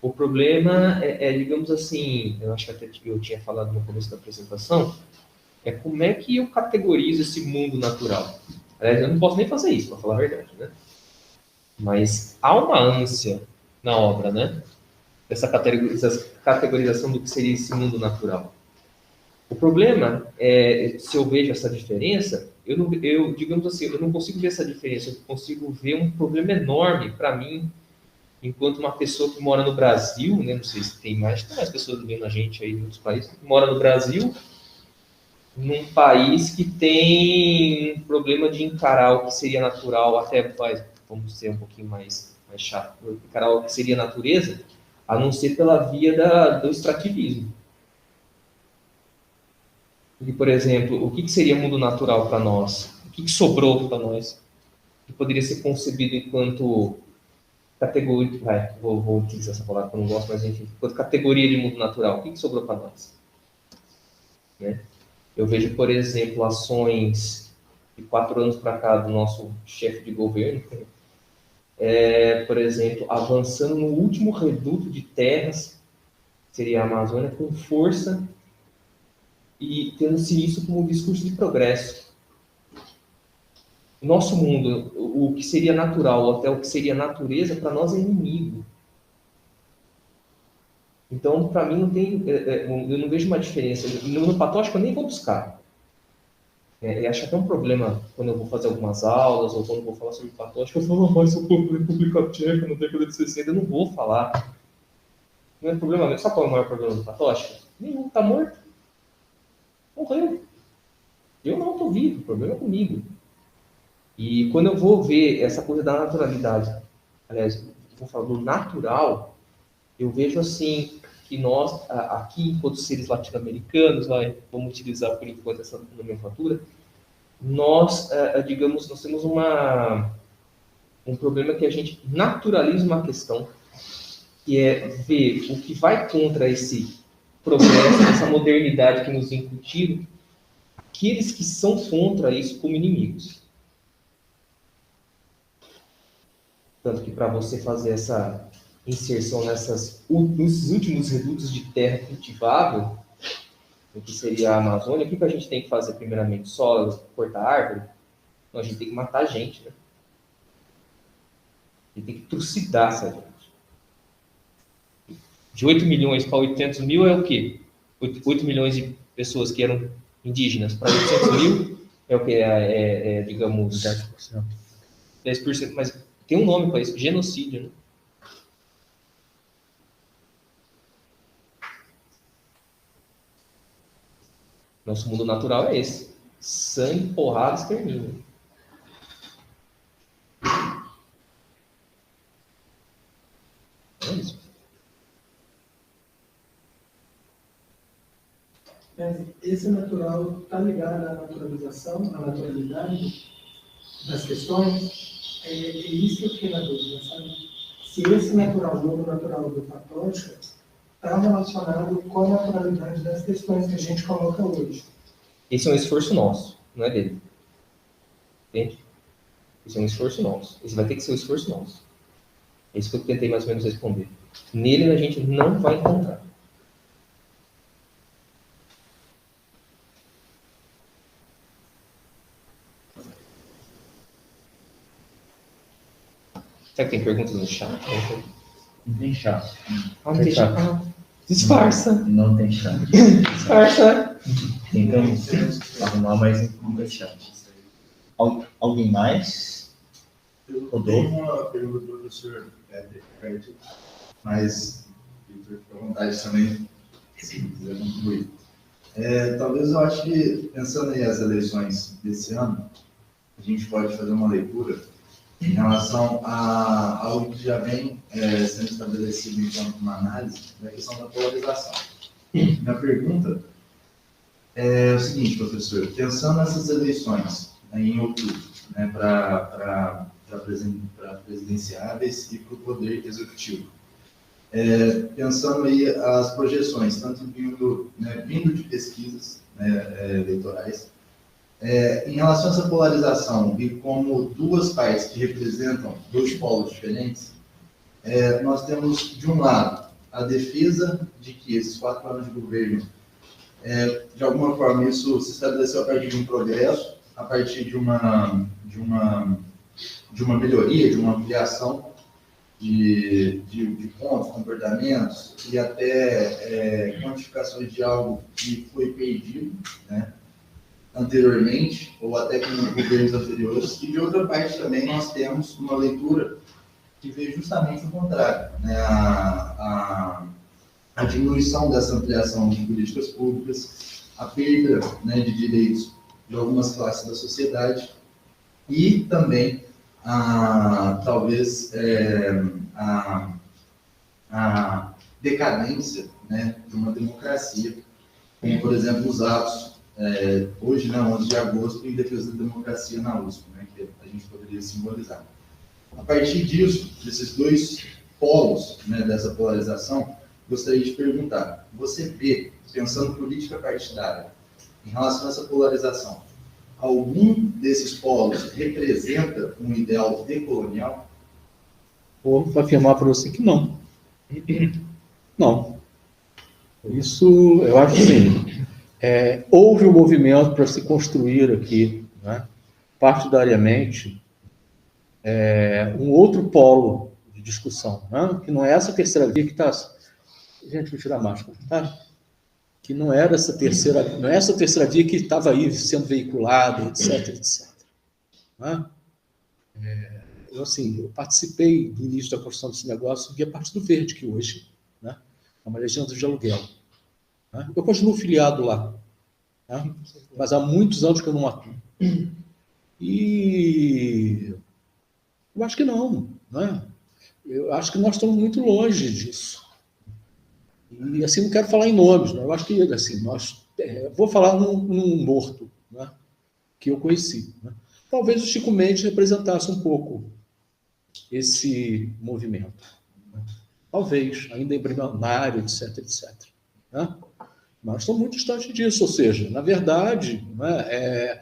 o problema digamos assim, eu acho que até eu tinha falado no começo da apresentação, é como é que eu categorizo esse mundo natural. Aliás, eu não posso nem fazer isso, para falar a verdade, né? Mas há uma ânsia na obra, né? Dessa categorização do que seria esse mundo natural. O problema é, se eu vejo essa diferença, digamos assim, eu não consigo ver essa diferença, eu consigo ver um problema enorme para mim, enquanto uma pessoa que mora no Brasil, né, não sei se tem mais pessoas vendo a gente aí em outros países, que mora no Brasil, num país que tem um problema de encarar o que seria natural, até vamos ser um pouquinho mais chato, encarar o que seria natureza, a não ser pela via do extrativismo. E, por exemplo, o que seria mundo natural para nós? O que sobrou para nós? que poderia ser concebido enquanto categoria, vou utilizar essa palavra que eu não gosto, mas enfim, enquanto categoria de mundo natural, o que sobrou para nós? Né? Eu vejo, por exemplo, ações de 4 anos para cá do nosso chefe de governo, por exemplo, avançando no último reduto de terras, seria a Amazônia, com força e tendo-se isso como um discurso de progresso. Nosso mundo, o que seria natural, ou até o que seria natureza, para nós é inimigo. Então, para mim, não tem, eu não vejo uma diferença. No patótico, eu nem vou buscar. Eu acho até um problema quando eu vou fazer algumas aulas, ou quando eu vou falar sobre patótico, eu falo, mas eu sou República Tcheca, na década de 60, eu não vou falar. Não é problema meu. Sabe qual é o maior problema do patótico? Nenhum, está morto. Morreu. Eu não estou vivo, o problema é comigo. E quando eu vou ver essa coisa da naturalidade, aliás, vou falar do natural, eu vejo assim que nós, aqui, enquanto seres latino-americanos, vamos utilizar por enquanto essa nomenclatura, nós, digamos, nós temos um problema que a gente naturaliza uma questão, que é ver o que vai contra esse progresso, essa modernidade que nos incutiram, aqueles que são contra isso como inimigos. Tanto que para você fazer essa inserção nesses últimos redutos de terra cultivável, o que seria a Amazônia, o que a gente tem que fazer primeiramente? Só cortar árvore? Não, a gente tem que matar a gente, né? A gente tem que trucidar essa gente. De 8 milhões para 800 mil é o quê? 8 milhões de pessoas que eram indígenas para 800 mil é o que? Digamos, 10%. 10%, mas tem um nome para isso, genocídio, né? Nosso mundo natural é esse. Sangue, porrada, extermínio. É isso. Esse natural está ligado à naturalização, à naturalidade das questões. É isso que eu fiquei na dúvida, sabe? Se esse natural, novo natural do patótica, está relacionado com a naturalidade das questões que a gente coloca hoje. Esse é um esforço nosso, não é dele. Entende? Esse é um esforço nosso. Esse vai ter que ser um esforço nosso. É isso que eu tentei mais ou menos responder. Nele a gente não vai encontrar. Será que tem perguntas no chat? Não tem chat. Não tem chat. Disfarça. Não tem chat. Disfarça. Tentamos arrumar, mas não tem chat. Alguém mais? Eu tenho uma pergunta do professor Pedro, mas fica à vontade também, se quiser concluir. Talvez eu acho que, pensando aí as eleições desse ano, a gente pode fazer uma leitura em relação a algo que já vem sendo estabelecido enquanto uma análise da questão da polarização. Minha pergunta é o seguinte, professor, pensando nessas eleições em outubro, né, para presidenciáveis e para o Poder Executivo, pensando aí as projeções, tanto vindo de pesquisas eleitorais, em relação a essa polarização e como duas partes que representam dois polos diferentes, nós temos, de um lado, a defesa de que esses 4 anos de governo, de alguma forma, isso se estabeleceu a partir de um progresso, a partir de uma melhoria, de uma ampliação de pontos, comportamentos e até quantificações de algo que foi perdido, né, anteriormente, ou até com governos anteriores, e de outra parte também nós temos uma leitura que vê justamente o contrário, né, a diminuição dessa ampliação de políticas públicas, a perda, né, de direitos de algumas classes da sociedade e também talvez a decadência, né, de uma democracia, como por exemplo os atos hoje, 11 de agosto, em defesa da democracia na USP, né, que a a gente poderia simbolizar. A partir disso, desses dois polos, né, dessa polarização, gostaria de perguntar, você vê, pensando política partidária, em relação a essa polarização, algum desses polos representa um ideal decolonial? Vou afirmar para você que não. Não. Isso, eu acho assim, houve um movimento para se construir aqui, né, partidariamente, um outro polo de discussão, né, que não é essa terceira via que está... Gente, vou tirar a máscara, tá? Que não era essa terceira, não é essa terceira via que estava aí sendo veiculada, etc, etc. Né? Eu participei do início da construção desse negócio via Partido Verde, que hoje, né, é uma legenda de aluguel. Né? Eu continuo filiado lá, né? Mas há muitos anos que eu não atuo. E eu acho que não, né? Eu acho que nós estamos muito longe disso. E assim, não quero falar em nomes, né? Eu acho que assim, vou falar num morto, né, que eu conheci. Né? Talvez o Chico Mendes representasse um pouco esse movimento. Né? Talvez, ainda embrionário, etc, etc. Né? Mas estou muito distante disso, ou seja, na verdade, né,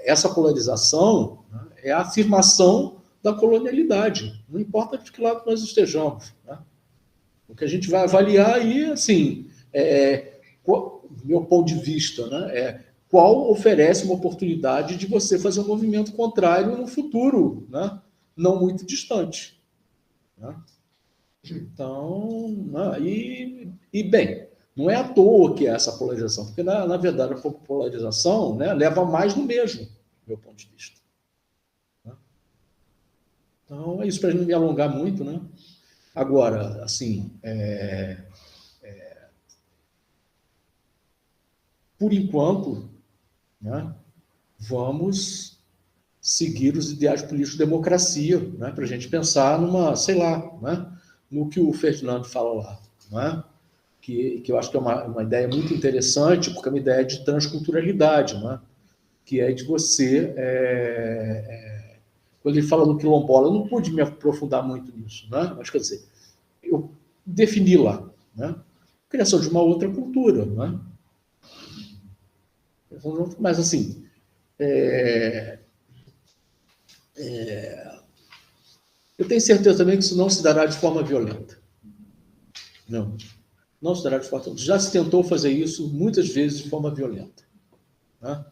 essa polarização, né, é a afirmação da colonialidade, não importa de que lado nós estejamos. Né? O que a gente vai avaliar aí, assim, do meu ponto de vista, né, qual oferece uma oportunidade de você fazer um movimento contrário no futuro, né, não muito distante. Né? Então, né, bem, não é à toa que é essa polarização, porque, na verdade, a polarização, né, leva mais do mesmo, do meu ponto de vista. Né? Então, é isso, para a gente não me alongar muito, né? Agora, assim, por enquanto, né, vamos seguir os ideais políticos de democracia, né, para a gente pensar sei lá, né, no que o Ferdinando fala lá, né, que eu acho que é uma ideia muito interessante, porque é uma ideia de transculturalidade, né, que é de você... Quando ele fala do quilombola, eu não pude me aprofundar muito nisso, né? Mas, quer dizer, eu defini lá, né? Criação de uma outra cultura, né? Mas, assim, eu tenho certeza também que isso não se dará de forma violenta. Não se dará de forma violenta. Já se tentou fazer isso muitas vezes de forma violenta. Né?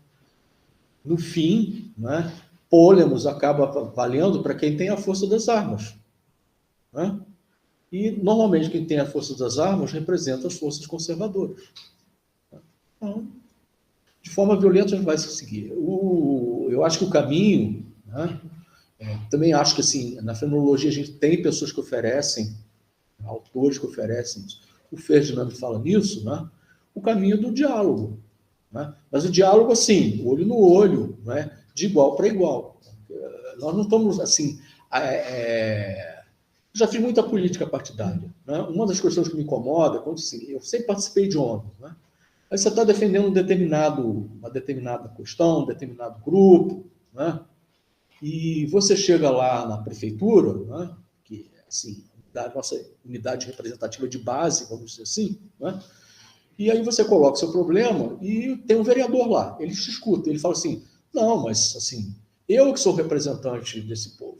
No fim, né, Pólemos acaba valendo para quem tem a força das armas. Né? E, normalmente, quem tem a força das armas representa as forças conservadoras. Então, de forma violenta, a gente vai seguir. Eu acho que o caminho... Né, também acho que, assim, na fenomenologia, a gente tem pessoas que oferecem, autores que oferecem isso. O Ferdinando fala nisso, né? O caminho do diálogo. Né? Mas o diálogo, assim, olho no olho, né? De igual para igual. Nós não estamos, assim... já fiz muita política partidária. Né? Uma das questões que me incomoda, quando, assim, eu sempre participei de ONU, né? Aí você está defendendo uma determinada questão, um determinado grupo, né? E você chega lá na prefeitura, né? Que, assim, da nossa unidade representativa de base, vamos dizer assim, né? E aí você coloca o seu problema e tem um vereador lá, ele te escuta, ele fala assim, não, mas, assim, eu que sou representante desse povo,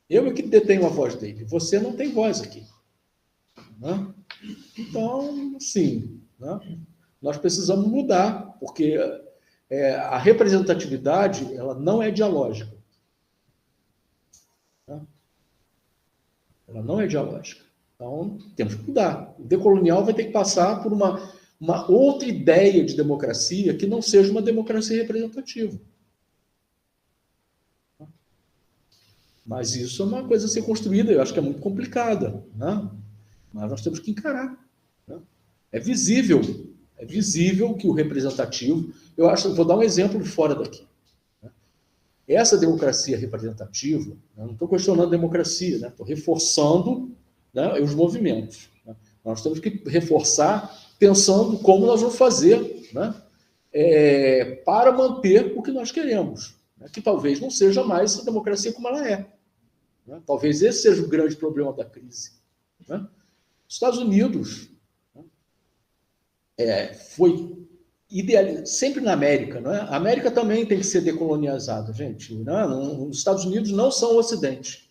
eu é que detenho a voz dele, você não tem voz aqui. Né? Então, assim, né? Nós precisamos mudar, porque a representatividade ela não é dialógica. Né? Ela não é dialógica. Então, temos que mudar. O decolonial vai ter que passar por uma outra ideia de democracia que não seja uma democracia representativa. Mas isso é uma coisa a ser construída, eu acho que é muito complicada. Né? Mas nós temos que encarar. Né? É visível que o representativo... vou dar um exemplo de fora daqui. Né? Essa democracia representativa, né? Não estou questionando a democracia, né? Estou reforçando, né, os movimentos. Né? Nós temos que reforçar pensando como nós vamos fazer, né, para manter o que nós queremos. né, que talvez não seja mais a democracia como ela é. Né? Talvez esse seja o grande problema da crise. Né? Os Estados Unidos, né, foi idealizado, sempre na América. Né? A América também tem que ser decolonializada, gente. Né? Os Estados Unidos não são o Ocidente.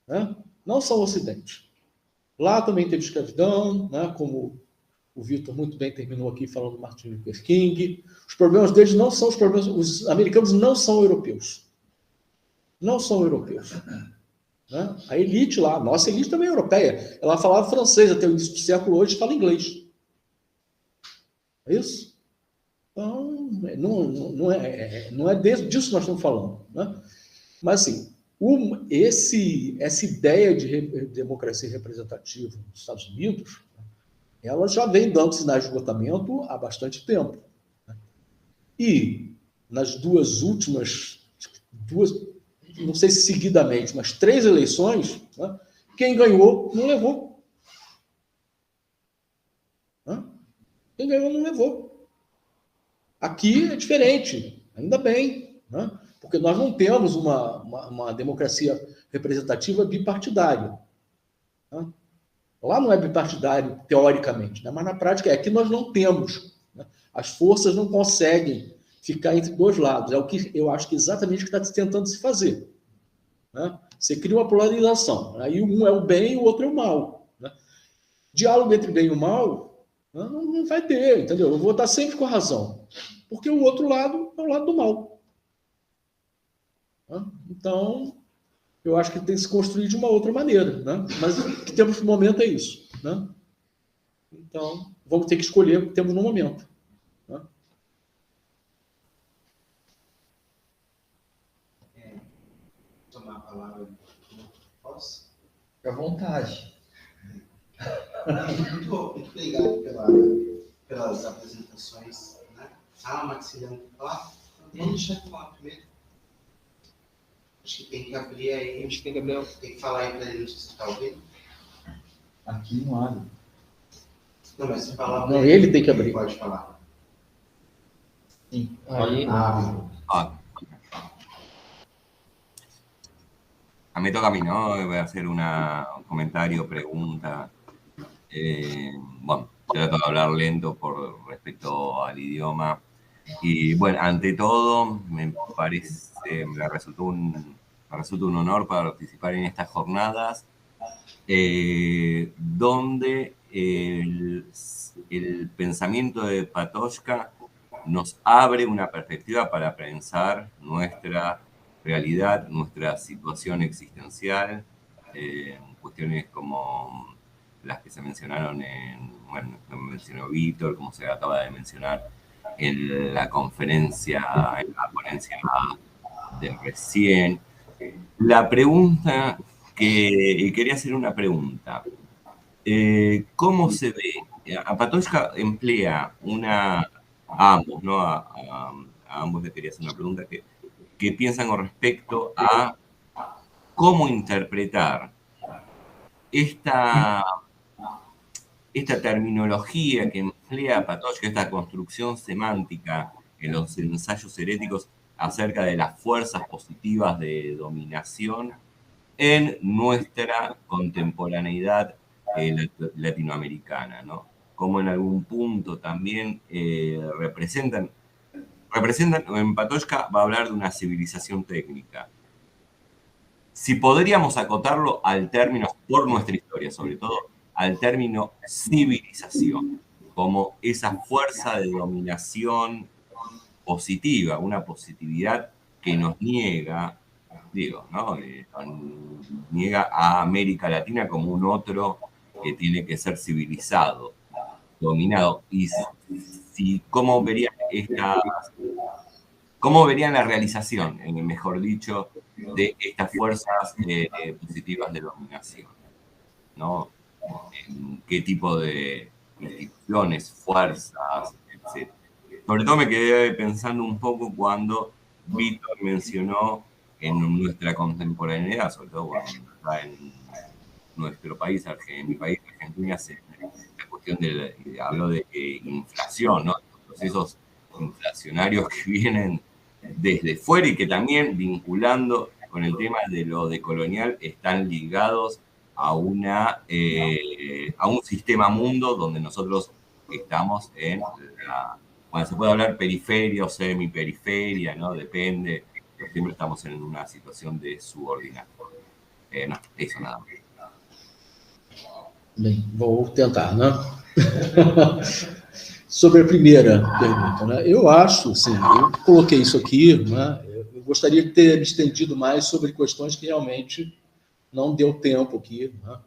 Né? Não são o Ocidente. Lá também teve escravidão, né? Como o Vitor muito bem terminou aqui falando do Martin Luther King. Os problemas deles não são os problemas... Os americanos não são europeus. Não são europeus. Né? A elite lá, a nossa elite também é europeia. Ela falava francês até o início do século, hoje fala inglês. É isso? Então, não é disso que nós estamos falando. Né? Mas, assim, essa ideia de democracia representativa nos Estados Unidos, ela já vem dando sinais de esgotamento há bastante tempo. E nas duas, não sei se seguidamente, mas 3 eleições, né, quem ganhou não levou. Né? Quem ganhou não levou. Aqui é diferente, ainda bem, né? Porque nós não temos uma democracia representativa bipartidária. Né? Lá não é bipartidário, teoricamente, né? Mas na prática é. Aqui nós não temos. Né? As forças não conseguem ficar entre 2 lados. É o que eu acho que exatamente o que está tentando se fazer. Né? Você cria uma polarização. Aí um é o bem e o outro é o mal. Né? Diálogo entre bem e o mal não vai ter, entendeu? Eu vou estar sempre com a razão. Porque o outro lado é o lado do mal. Né? Então, eu acho que tem que se construir de uma outra maneira. Né? Mas o que temos no momento é isso. Né? Então, vamos ter que escolher o que temos no momento. Né? Tomar a palavra, posso? Fique à vontade. Muito obrigado pelas apresentações. Né? Maximiliano quer falar? Vamos deixar ele falar primeiro. Acho que tem que abrir aí. Acho que tem que abrir. Tem que falar aí para ele, não sei se está ouvindo. Aqui não abre. Não, mas se falar. Não, ele tem que abrir. Ele pode falar. Sim. Aí, me toca a mí, ¿no? Voy a hacer un comentario, pregunta. Bueno, trato de hablar lento por respecto al idioma. Y bueno, ante todo, me resultó un honor participar en estas jornadas, donde el pensamiento de Patočka nos abre una perspectiva para pensar nuestra realidad, nuestra situación existencial, cuestiones como las que se mencionaron mencionó Víctor, como se acaba de mencionar en la conferencia, en la ponencia de recién. La pregunta quería hacer una pregunta. ¿Cómo se ve? A Patočka emplea a ambos, ¿no? A ambos les quería hacer una pregunta que piensan con respecto a cómo interpretar esta terminología que emplea Patočka, esta construcción semántica en los ensayos heréticos acerca de las fuerzas positivas de dominación en nuestra contemporaneidad latinoamericana, ¿no? Como en algún punto también representan, en Patočka va a hablar de una civilización técnica. Si podríamos acotarlo al término, por nuestra historia sobre todo, al término civilización, como esa fuerza de dominación positiva, una positividad que nos niega, ¿no? Niega a América Latina como un otro que tiene que ser civilizado, dominado. Y ¿cómo verían la realización, mejor dicho, de estas fuerzas positivas de dominación? ¿No? ¿Qué tipo de instituciones, fuerzas, etc.? Sobre todo me quedé pensando un poco cuando Víctor mencionó en nuestra contemporaneidad, sobre todo cuando está en nuestro país, en mi país, Argentina, la cuestión habló de inflación, ¿no? Los procesos inflacionarios que vienen desde fuera y que también, vinculando con el tema de lo decolonial, están ligados a un sistema mundo donde nosotros estamos en bueno, se puede hablar periferia o semiperiferia, ¿no? Depende, pero siempre estamos en una situación de subordinación. No, eso nada más. Bem, vou tentar, né? Sobre a primeira pergunta, né? Eu acho, assim, eu coloquei isso aqui, né? Eu gostaria de ter me estendido mais sobre questões que realmente não deu tempo aqui, né?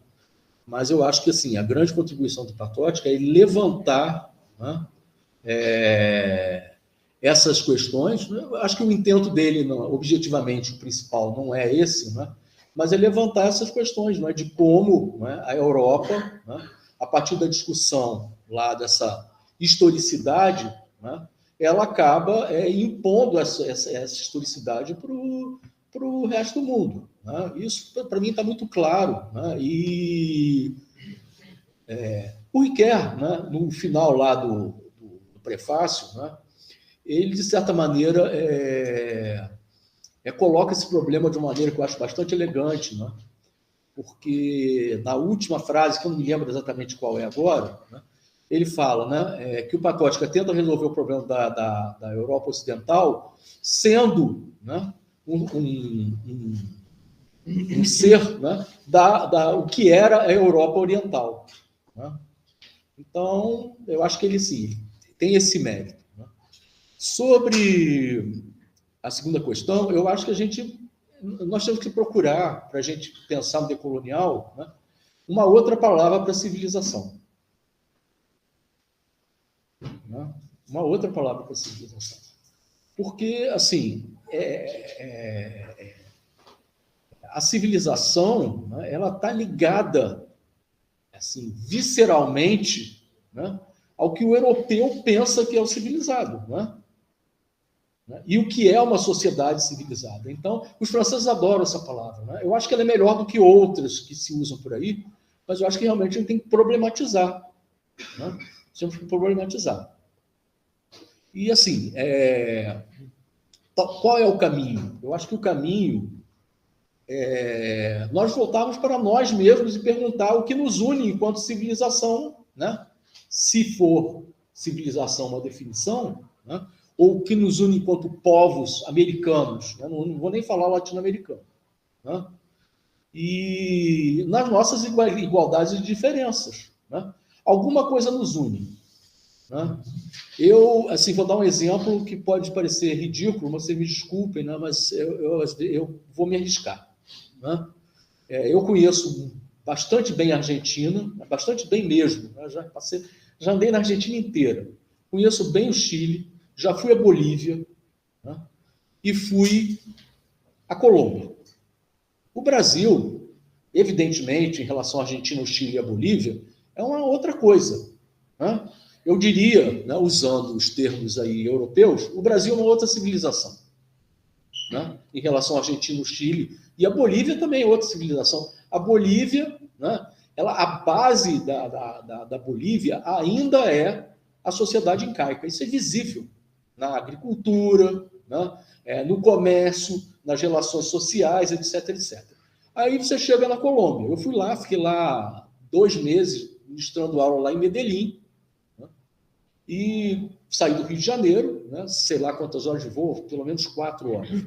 Mas eu acho que, assim, a grande contribuição do Patočka é levantar, né, essas questões. Né? Eu acho que o intento dele, não, objetivamente, o principal não é esse, né? Mas é levantar essas questões, né, de como, né, a Europa, né, a partir da discussão lá dessa historicidade, né, ela acaba impondo essa historicidade para o resto do mundo. Né? Isso, para mim, está muito claro. Né? E o Riquet, né, no final lá do prefácio, né, ele, de certa maneira, coloca esse problema de uma maneira que eu acho bastante elegante, né? Porque na última frase, que eu não me lembro exatamente qual é agora, né, ele fala, né, que o Patočka tenta resolver o problema da Europa Ocidental sendo, né, um ser, né, o que era a Europa Oriental. Né? Então, eu acho que ele, sim, tem esse mérito. Né? Sobre a segunda questão, eu acho que nós temos que procurar, para a gente pensar no decolonial, né, uma outra palavra para civilização. Né? Uma outra palavra para civilização. Porque, assim, a civilização, né, ela está ligada, assim, visceralmente, né, ao que o europeu pensa que é o civilizado, né? E o que é uma sociedade civilizada. Então, os franceses adoram essa palavra. Né? Eu acho que ela é melhor do que outras que se usam por aí, mas eu acho que realmente a gente tem que problematizar. Né? Temos que problematizar. E, assim, qual é o caminho? Eu acho que o caminho nós voltarmos para nós mesmos e perguntar o que nos une enquanto civilização, né? Se for civilização uma definição, né? Ou o que nos une enquanto povos americanos, né? Não vou nem falar latino-americano, né? E nas nossas igualdades e diferenças, né? Alguma coisa nos une. Né? Eu, assim, vou dar um exemplo que pode parecer ridículo, vocês me desculpem, né? Mas eu vou me arriscar. Né? Eu conheço bastante bem a Argentina, bastante bem mesmo. Né? Já andei na Argentina inteira. Conheço bem o Chile, já fui a Bolívia, né? E fui a Colômbia. O Brasil, evidentemente, em relação à Argentina, o Chile e a Bolívia, é uma outra coisa. Né? Eu diria, né, usando os termos aí europeus, o Brasil é uma outra civilização. Né? Em relação à Argentina, o Chile e a Bolívia também é outra civilização. A Bolívia, né, a base da Bolívia ainda é a sociedade incaica. Isso é visível na agricultura, né, no comércio, nas relações sociais, etc, etc. Aí você chega na Colômbia. Eu fui lá, fiquei lá 2 meses ministrando aula lá em Medellín, né, e saí do Rio de Janeiro, né, sei lá quantas horas de voo, pelo menos 4 horas.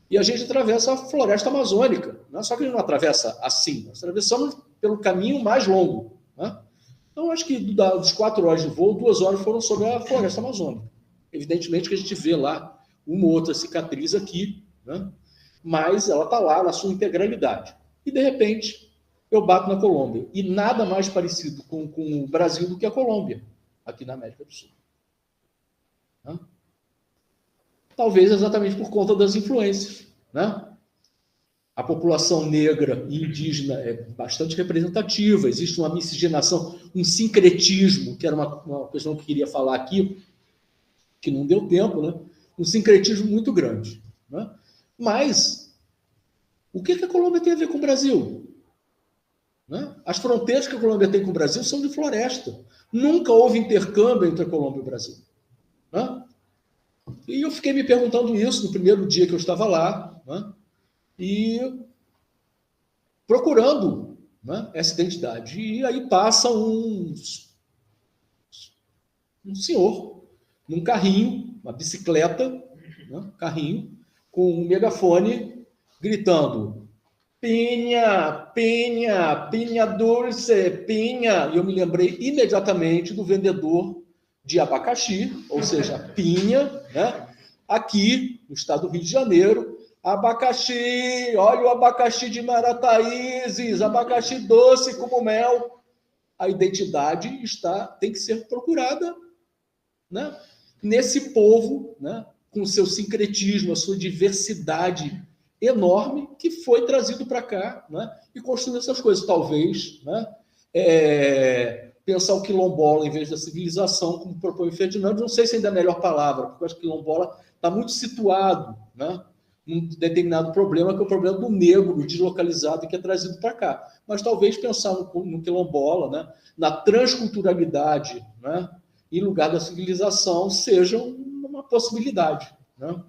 E a gente atravessa a floresta amazônica. Né? Só que a gente não atravessa assim, nós atravessamos pelo caminho mais longo. Né? Então, acho que dos 4 horas de voo, 2 horas foram sobre a floresta amazônica. Evidentemente que a gente vê lá uma ou outra cicatriz aqui, né? Mas ela está lá na sua integralidade. E, de repente, eu bato na Colômbia. E nada mais parecido com o Brasil do que a Colômbia, aqui na América do Sul. Né? Talvez exatamente por conta das influências. Né? A população negra e indígena é bastante representativa, existe uma miscigenação, um sincretismo, que era uma questão que eu queria falar aqui, que não deu tempo, né? Um sincretismo muito grande. Né? Mas, o que a Colômbia tem a ver com o Brasil? Né? As fronteiras que a Colômbia tem com o Brasil são de floresta. Nunca houve intercâmbio entre a Colômbia e o Brasil. Né? E eu fiquei me perguntando isso no primeiro dia que eu estava lá, né? E procurando, né, essa identidade. E aí passa um senhor num carrinho, uma bicicleta, né, carrinho, com um megafone, gritando: pinha, pinha, pinha dulce, pinha. E eu me lembrei imediatamente do vendedor de abacaxi, ou seja, pinha, né? Aqui no estado do Rio de Janeiro, abacaxi, olha o abacaxi de Marataízes, abacaxi doce como mel. A identidade tem que ser procurada, né, nesse povo, né, com o seu sincretismo, a sua diversidade enorme, que foi trazido para cá, né, e construindo essas coisas. Talvez, né, pensar o quilombola em vez da civilização, como propõe o Ferdinando, não sei se ainda é a melhor palavra, porque eu acho que quilombola está muito situado, né, num determinado problema, que é o problema do negro deslocalizado que é trazido para cá. Mas talvez pensar no quilombola, né, na transculturalidade, né, em lugar da civilização, seja uma possibilidade, né?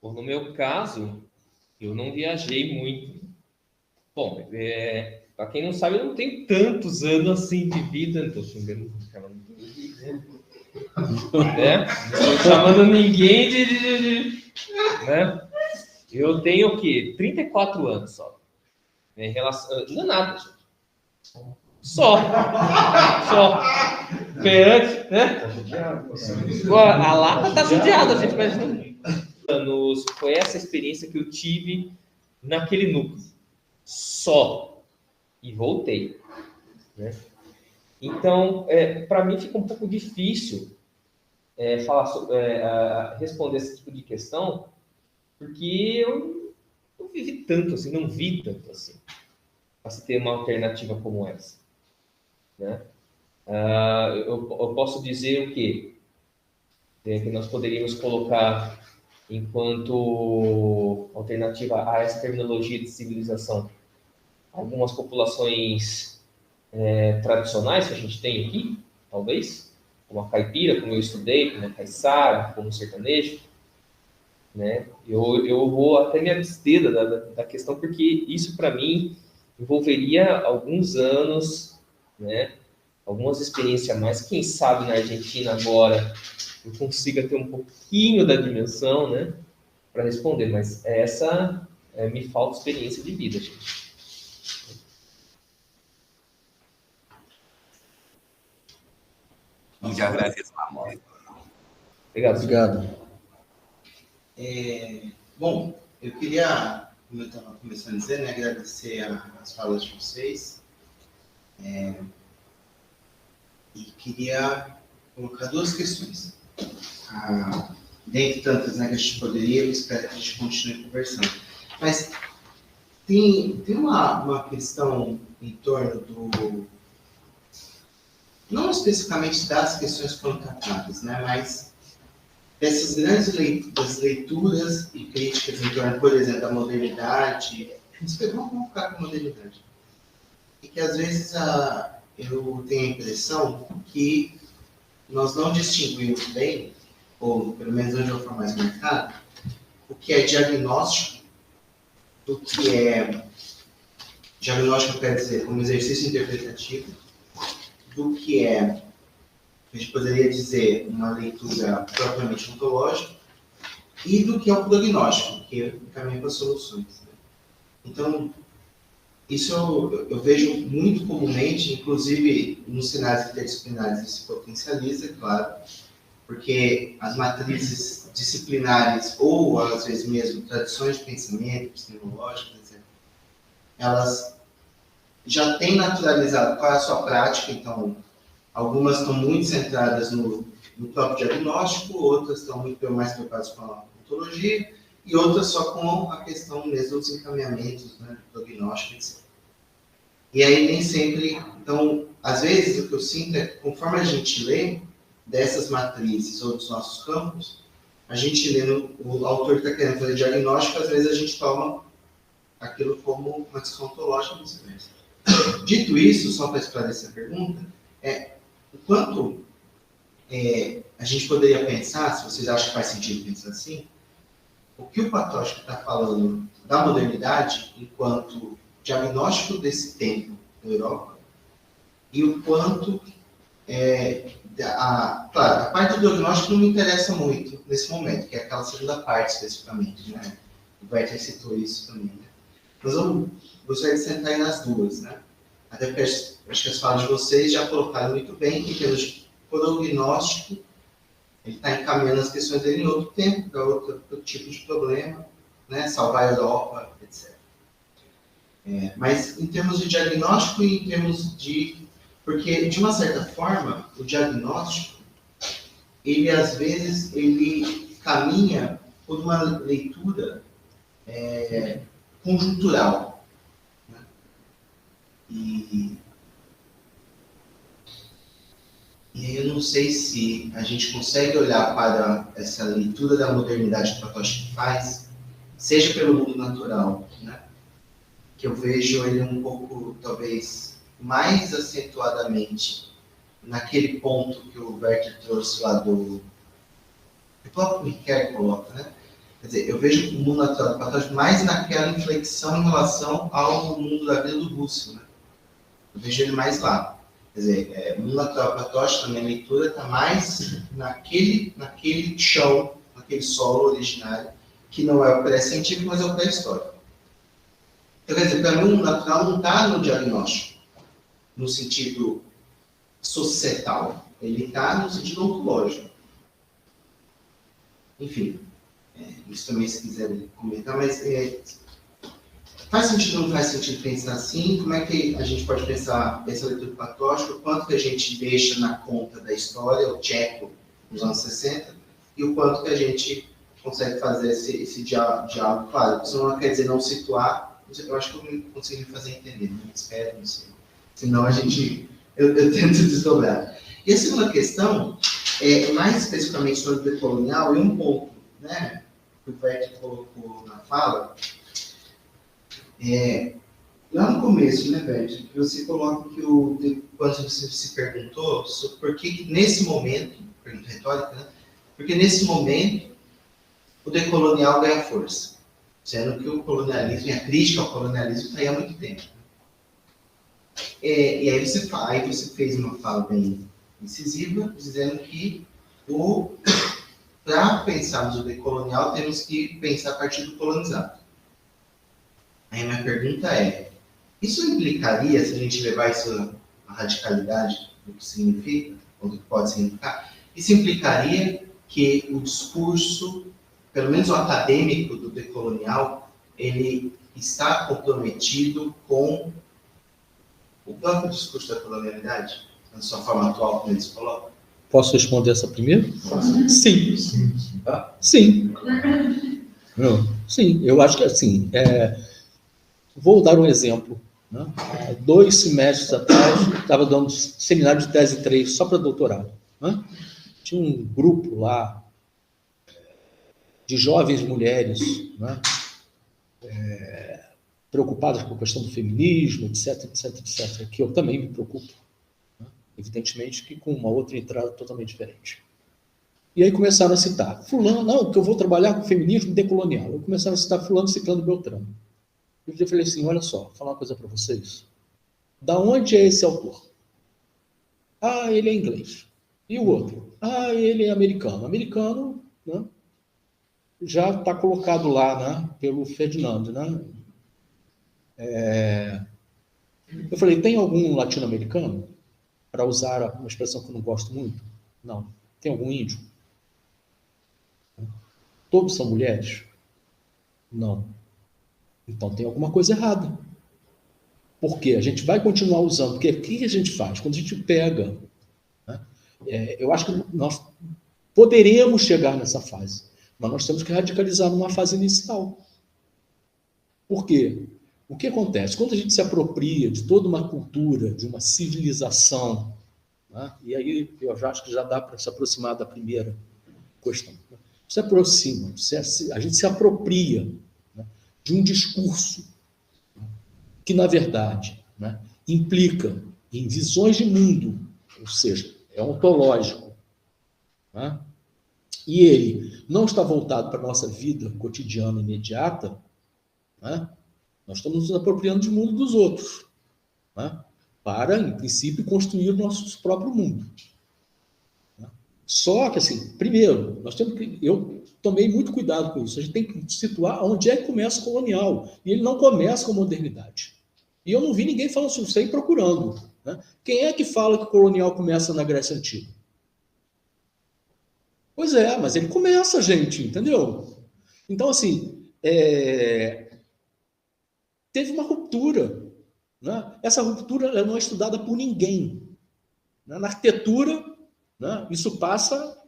Bom, no meu caso, eu não viajei muito. Bom, para quem não sabe, eu não tenho tantos anos assim de vida, não estou xingando, né? Não estou chamando ninguém né? Eu tenho o quê? 34 anos só. Em relação... Não é nada, gente. Só. Perante, né? A lata tá judiada, gente, mas foi essa experiência que eu tive naquele núcleo. Só. E voltei. Né? Então, para mim fica um pouco difícil responder esse tipo de questão, porque eu não vivi tanto assim, não vi tanto assim, para se ter uma alternativa como essa. Né? Eu posso dizer o quê? Que nós poderíamos colocar enquanto alternativa a essa terminologia de civilização algumas populações tradicionais que a gente tem aqui, talvez, como a caipira, como eu estudei, como a caiçara, como o sertanejo. Né? Eu vou até me abster da questão, porque isso, para mim, envolveria alguns anos, né? Algumas experiências a mais. Quem sabe na Argentina agora eu consiga ter um pouquinho da dimensão, né, para responder, mas me falta experiência de vida, gente. Muchas gracias, amor. Obrigado. Bom, eu queria, como eu estava começando a dizer, né, agradecer as falas de vocês. E queria colocar duas questões. Dentre tantas, né, que a gente poderia, eu espero que a gente continue conversando. Mas tem uma questão em torno não especificamente das questões que foram tratadas, né, mas dessas grandes leituras e críticas em torno, por exemplo, da modernidade. Vamos ficar com a modernidade. E que, às vezes, eu tenho a impressão que nós não distinguimos bem, ou pelo menos onde eu for mais marcado, o que é diagnóstico do que é... Diagnóstico quer dizer como exercício interpretativo, do que é, a gente poderia dizer, uma leitura propriamente ontológica, e do que é o prognóstico, que é o caminho para as soluções. Né? Então, isso eu vejo muito comumente, inclusive nos cenários interdisciplinares, isso se potencializa, claro, porque as matrizes disciplinares, ou às vezes mesmo tradições de pensamento, epistemológicas, etc., elas já têm naturalizado qual é a sua prática, então algumas estão muito centradas no próprio diagnóstico, outras estão muito mais preocupadas com a ontologia, e outras só com a questão mesmo dos encaminhamentos, né, do prognóstico, etc. E aí nem sempre... Então, às vezes, o que eu sinto é que, conforme a gente lê dessas matrizes ou dos nossos campos, a gente lê, o autor está querendo fazer diagnóstico, às vezes a gente toma aquilo como uma discussão ontológica e vice-versa. Dito isso, só para esclarecer a pergunta, o quanto a gente poderia pensar, se vocês acham que faz sentido pensar assim, o que o Patočka está falando da modernidade enquanto diagnóstico desse tempo na Europa e o quanto, claro, a parte do diagnóstico não me interessa muito nesse momento, que é aquela segunda parte especificamente, né? O Werther citou isso também, né? Mas eu gostaria de sentar aí nas duas, né? Até porque acho que as falas de vocês já colocaram muito bem que, pelos prognóstico, ele está encaminhando as questões dele em outro tempo, para outro tipo de problema, né? Salvar a Europa, etc. Mas em termos de diagnóstico e em termos de... Porque, de uma certa forma, o diagnóstico, ele, às vezes, ele caminha por uma leitura conjuntural. Né? E eu não sei se a gente consegue olhar para essa leitura da modernidade que o Patočka faz, seja pelo mundo natural, né? Que eu vejo ele um pouco, talvez, mais acentuadamente naquele ponto que o Werther trouxe lá do... O próprio Riquet coloca, né? Quer dizer, eu vejo o mundo natural do Patočka mais naquela inflexão em relação ao mundo da vida do Russell, né? Eu vejo ele mais lá. Quer dizer, o mundo natural do Patočka, na minha leitura, está mais naquele chão, naquele solo originário, que não é o pré-científico, mas é o pré-histórico. Então, quer dizer, para mim, o mundo natural não está no diagnóstico, no sentido societal. Ele está no sentido ontológico. Enfim, isso também, se quiserem comentar, mas faz sentido ou não faz sentido pensar assim? Como é que a gente pode pensar essa leitura do Patočka? O quanto que a gente deixa na conta da história, o Tcheco, nos anos 60, e o quanto que a gente consegue fazer esse diálogo, claro, isso não quer dizer não situar, eu acho que eu não consegui fazer entender, não espero, não sei. Senão eu tento desdobrar. E a segunda questão, mais especificamente sobre o decolonial, e um ponto, né, que o Werther colocou na fala, lá no começo, né, Werther, que você coloca que quando você se perguntou sobre por que nesse momento, pergunta retórica, né, porque nesse momento o decolonial ganha força, sendo que o colonialismo e a crítica ao colonialismo está aí há muito tempo. E aí você fez uma fala bem incisiva, dizendo que para pensarmos o decolonial, temos que pensar a partir do colonizado. Aí a minha pergunta isso implicaria, se a gente levar isso à radicalidade do que significa, ou do que pode significar, isso implicaria que o discurso, pelo menos o acadêmico do decolonial, ele está comprometido com o próprio discurso da colonialidade, na sua forma atual, como eles colocam? Posso responder essa primeiro? Sim. Sim. Sim, eu acho que assim. Vou dar um exemplo. Né? 2 semestres atrás, estava dando seminário de tese 3, só para doutorado. Né? Tinha um grupo lá de jovens mulheres, né? Preocupadas com a questão do feminismo, etc, que eu também me preocupo. Né? Evidentemente que com uma outra entrada totalmente diferente. E aí começaram a citar, fulano, não, que eu vou trabalhar com feminismo decolonial. Eu começaram a citar fulano, ciclano, Beltrano. Eu falei assim, olha só, vou falar uma coisa para vocês. Da onde é esse autor? Ah, ele é inglês. E o outro? Ah, ele é americano. Americano, né? Já está colocado lá, né, pelo Ferdinando, né? Eu falei, tem algum latino-americano? Para usar uma expressão que eu não gosto muito? Não. Tem algum índio? Todos são mulheres? Não. Então tem alguma coisa errada. Por quê? A gente vai continuar usando. Porque o que a gente faz? Quando a gente pega... Né, eu acho que nós poderemos chegar nessa fase, mas nós temos que radicalizar numa fase inicial. Por quê? O que acontece? Quando a gente se apropria de toda uma cultura, de uma civilização, né, e aí eu já acho que já dá para se aproximar da primeira questão. Né, se aproxima, a gente se apropria, né, de um discurso, né, que, na verdade, né, implica em visões de mundo, ou seja, é ontológico, né? E ele não está voltado para a nossa vida cotidiana imediata, né? Nós estamos nos apropriando do mundo dos outros, né? Para, em princípio, construir o nosso próprio mundo. Só que, assim, primeiro, eu tomei muito cuidado com isso. A gente tem que situar onde é que começa o colonial. E ele não começa com a modernidade. E eu não vi ninguém falando sobre isso aí procurando, né? Quem é que fala que o colonial começa na Grécia Antiga? Pois é, mas ele começa, gente, entendeu? Então, assim, teve uma ruptura, né? Essa ruptura ela não é estudada por ninguém. Na arquitetura, né, isso passa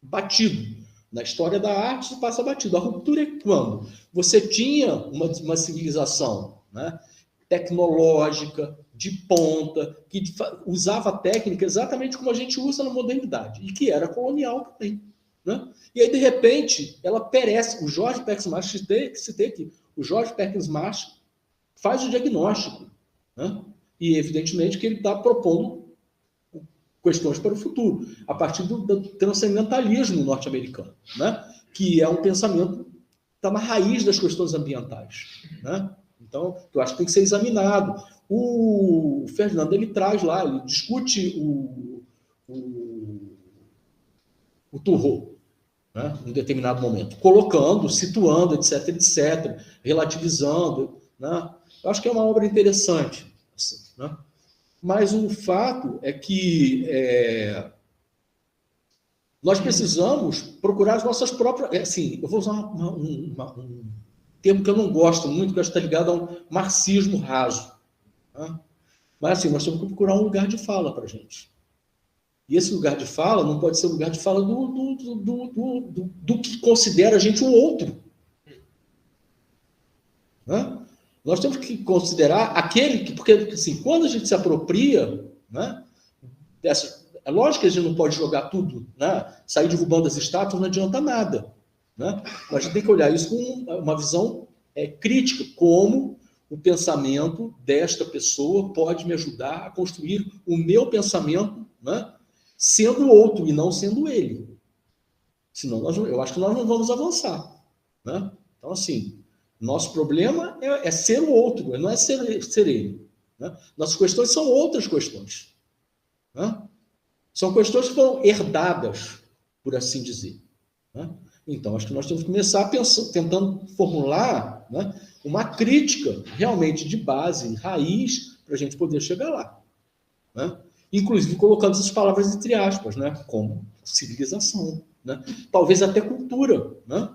batido. Na história da arte, isso passa batido. A ruptura é quando você tinha uma civilização, né, tecnológica, de ponta, que usava a técnica exatamente como a gente usa na modernidade, e que era colonial também. Né? E aí, de repente, ela perece. O George Perkins Marsh, citei aqui, o George Perkins Marsh faz o diagnóstico, né? E, evidentemente, que ele está propondo questões para o futuro, a partir do transcendentalismo norte-americano, né? Que é um pensamento que está na raiz das questões ambientais, né? Então, eu acho que tem que ser examinado. O Ferdinando, ele traz lá, ele discute o Thoreau, né, em determinado momento, colocando, situando, etc., relativizando, né? Eu acho que é uma obra interessante, assim, né? Mas o fato é que nós precisamos procurar as nossas próprias... Assim, eu vou usar um termo que eu não gosto muito, que está ligado a um marxismo raso, né? Mas, assim, nós temos que procurar um lugar de fala para a gente. E esse lugar de fala não pode ser o lugar de fala do que considera a gente um outro. Né? Nós temos que considerar aquele que... Porque, assim, quando a gente se apropria, né, é lógico que a gente não pode jogar tudo, né, sair derrubando as estátuas, não adianta nada. Né? Mas a gente tem que olhar isso com uma visão crítica, como o pensamento desta pessoa pode me ajudar a construir o meu pensamento, né, sendo o outro e não sendo ele. Senão eu acho que nós não vamos avançar. Né? Então, assim, nosso problema é ser o outro, não é ser ele. Né? Nossas questões são outras questões. Né? São questões que foram herdadas, por assim dizer. Né? Então, acho que nós temos que começar tentando formular, né, uma crítica realmente de base, raiz, para a gente poder chegar lá. Né? Inclusive colocando essas palavras entre aspas, né, como civilização, né? Talvez até cultura. Né?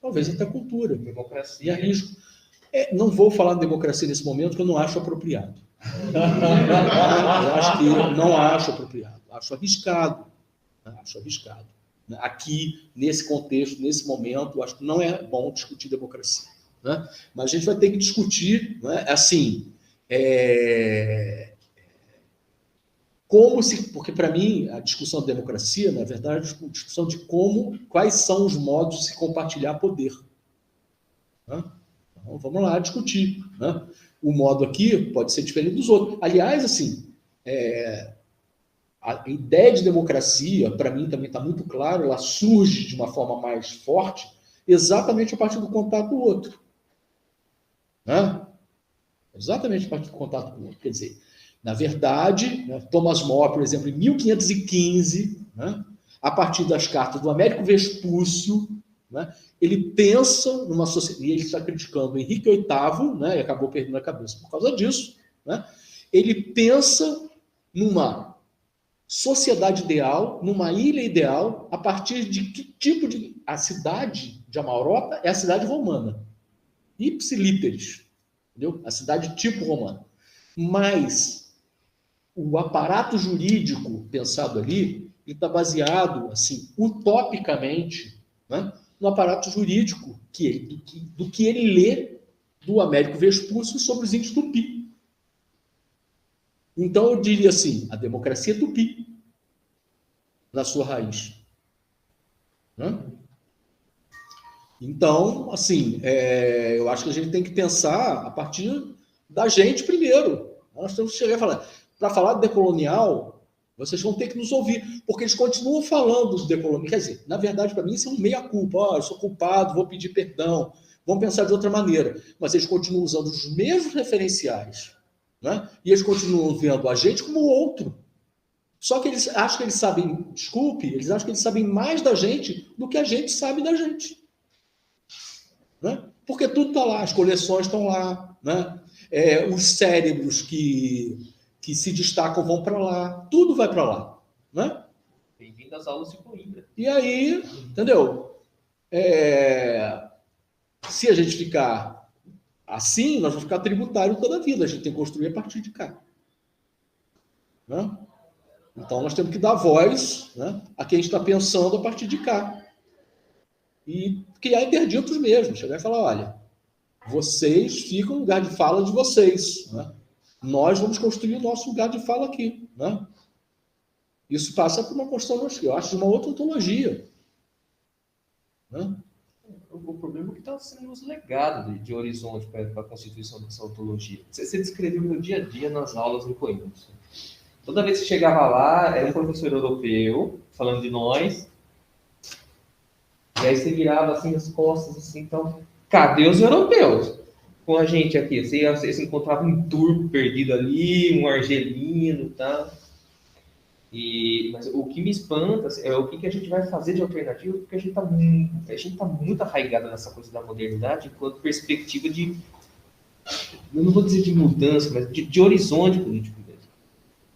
Talvez até cultura. Democracia. E arrisco. Não vou falar de democracia nesse momento, porque eu não acho apropriado. Eu acho que não acho apropriado. Acho arriscado. Acho arriscado. Aqui, nesse contexto, nesse momento, eu acho que não é bom discutir democracia. Né? Mas a gente vai ter que discutir, né, assim, porque para mim a discussão da democracia, na verdade, é a discussão de quais são os modos de se compartilhar poder. Né? Então, vamos lá discutir. Né? O modo aqui pode ser diferente dos outros. Aliás, assim, a ideia de democracia, para mim também está muito claro, ela surge de uma forma mais forte exatamente a partir do contato com o outro. Né? Exatamente a partir do contato com o outro. Quer dizer, na verdade, né, Thomas More, por exemplo, em 1515, né, a partir das cartas do Américo Vespúcio, né, ele pensa numa sociedade, e ele está criticando Henrique VIII, né, e acabou perdendo a cabeça por causa disso, né, ele pensa numa sociedade ideal, numa ilha ideal, a partir de que tipo de... A cidade de Amarota é a cidade romana. Ipsilíteris, entendeu? A cidade tipo romana. Mas o aparato jurídico pensado ali está baseado, assim, utopicamente, né, no aparato jurídico do que ele lê do Américo Vespúcio sobre os índios tupi. Então, eu diria assim, a democracia é tupi, na sua raiz. Né? Então, assim, eu acho que a gente tem que pensar a partir da gente primeiro. Nós temos que chegar e falar. Para falar de decolonial, Vocês vão ter que nos ouvir, porque eles continuam falando do decolonialismo. Quer dizer, na verdade, para mim, isso é um meia-culpa. Eu sou culpado, vou pedir perdão, vamos pensar de outra maneira. Mas eles continuam usando os mesmos referenciais, né? E eles continuam vendo a gente como outro. Só que eles acham que eles sabem, desculpe, eles acham que eles sabem mais da gente do que a gente sabe da gente. Né? Porque tudo está lá, as coleções estão lá, né? Os cérebros que se destacam vão para lá, tudo vai para lá. Né? Bem-vindo às aulas de Coimbra. E aí, entendeu? Se a gente ficar assim, nós vamos ficar tributário toda a vida, a gente tem que construir a partir de cá. Né? Então, nós temos que dar voz, né, a quem está pensando a partir de cá. E criar interditos mesmo. Chegar e falar, olha, vocês ficam no lugar de fala de vocês. Né? Nós vamos construir o nosso lugar de fala aqui. Né? Isso passa por uma construção, eu acho, de uma outra ontologia. Né? O problema é que está sendo os legados de horizonte para a constituição dessa ontologia. Você descreveu o meu dia a dia nas aulas no Coimbra. Toda vez que chegava lá, era um professor europeu, falando de nós, e aí você virava assim as costas, assim, então, cadê os europeus? Com a gente aqui, você encontrava um turco perdido ali, um argelino e tal. Mas o que me espanta é o que a gente vai fazer de alternativa, porque a gente está muito arraigado nessa coisa da modernidade, enquanto perspectiva de, eu não vou dizer de mudança, mas de horizonte político mesmo.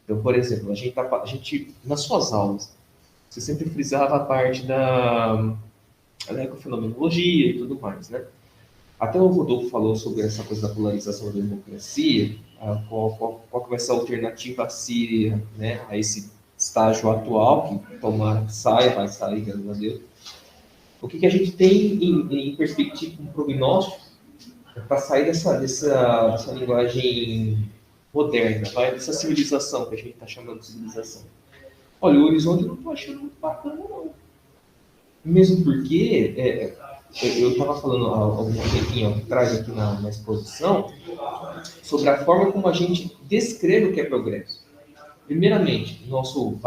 Então, por exemplo, a gente nas suas aulas, você sempre frisava a parte da ecofenomenologia e tudo mais, né? Até o Rodolfo falou sobre essa coisa da polarização da democracia, qual que vai ser a alternativa à Síria, né, a esse estágio atual, que tomara que saia, vai sair, graças a Deus. O que a gente tem em perspectiva, um prognóstico, para sair dessa linguagem moderna, dessa civilização que a gente está chamando de civilização? Olha, o horizonte eu não estou achando muito bacana, não. Mesmo porque, eu estava falando há algum tempinho atrás aqui na exposição, sobre a forma como a gente descreve o que é progresso. Primeiramente, nosso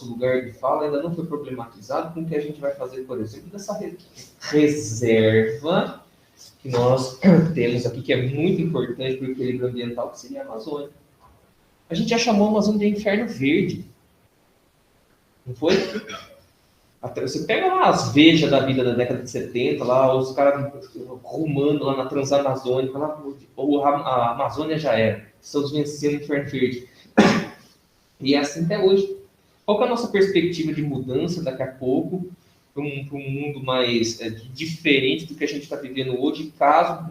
lugar de fala ainda não foi problematizado com o que a gente vai fazer, por exemplo, dessa reserva que nós temos aqui, que é muito importante para o equilíbrio ambiental, que seria a Amazônia. A gente já chamou a Amazônia de inferno verde. Não foi? Você pega lá as vejas da vida da década de 70, lá, os caras rumando lá na Transamazônica, lá, a Amazônia já era. Estamos vencendo o inferno verde. E é assim até hoje. Qual que é a nossa perspectiva de mudança daqui a pouco para um mundo mais diferente do que a gente está vivendo hoje, caso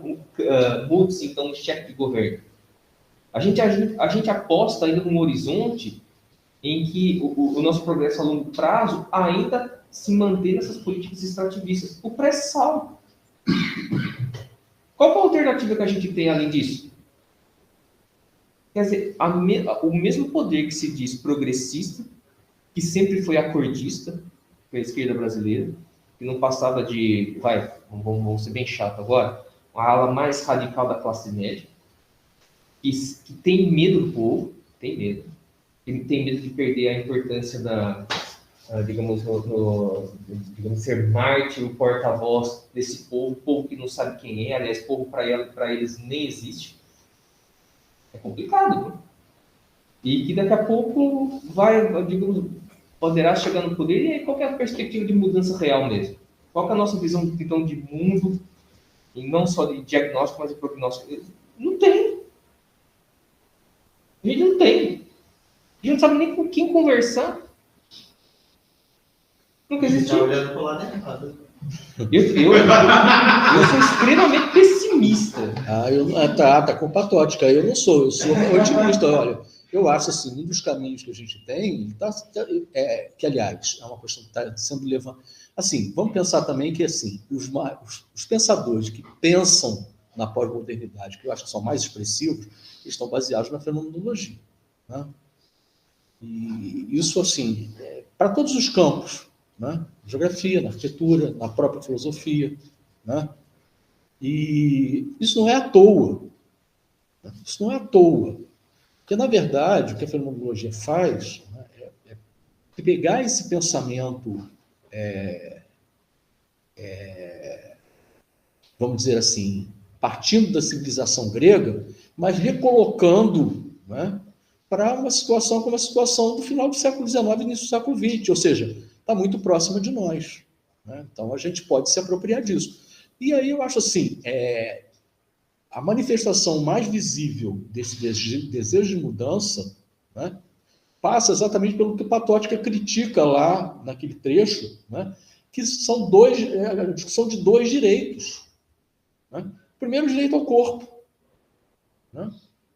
mude-se então o chefe de governo? A gente aposta ainda num horizonte em que o nosso progresso a longo prazo ainda se mantém nessas políticas extrativistas. O pré-sal. Qual é a alternativa que a gente tem além disso? Quer dizer, o mesmo poder que se diz progressista, que sempre foi acordista para a esquerda brasileira, que não passava de, vamos ser bem chato agora, uma ala mais radical da classe média, que tem medo do povo, tem medo de perder a importância digamos, ser mártir, o porta-voz desse povo que não sabe quem é, aliás, povo para eles nem existe. É complicado, né? E que daqui a pouco poderá chegar no poder, e aí qual é a perspectiva de mudança real mesmo? Qual é a nossa visão, então, de mundo, e não só de diagnóstico, mas de prognóstico? Não tem. A gente não tem. A gente não sabe nem com quem conversar. Nunca existiu. Está olhando para o lado errado. Eu sou extremamente pessimista. Tá culpatótica. Eu sou otimista. Olha, eu acho assim, um dos caminhos que a gente tem, que aliás é uma questão que está sendo levantada. Assim, vamos pensar também que assim, os pensadores que pensam na pós-modernidade, que eu acho que são mais expressivos, estão baseados na fenomenologia. Né? E isso, assim, para todos os campos, né? Na geografia, na arquitetura, na própria filosofia. Né? E isso não é à toa. Isso não é à toa. Porque, na verdade, o que a fenomenologia faz, né, é pegar esse pensamento, vamos dizer assim, partindo da civilização grega, mas recolocando, né, para uma situação como a situação do final do século XIX e início do século XX, ou seja, está muito próxima de nós. Né? Então, a gente pode se apropriar disso. E aí eu acho assim, a manifestação mais visível desse desejo de mudança, né, passa exatamente pelo que Patótica critica lá naquele trecho, né, que são a discussão de dois direitos. Né? O primeiro, o direito ao corpo, né,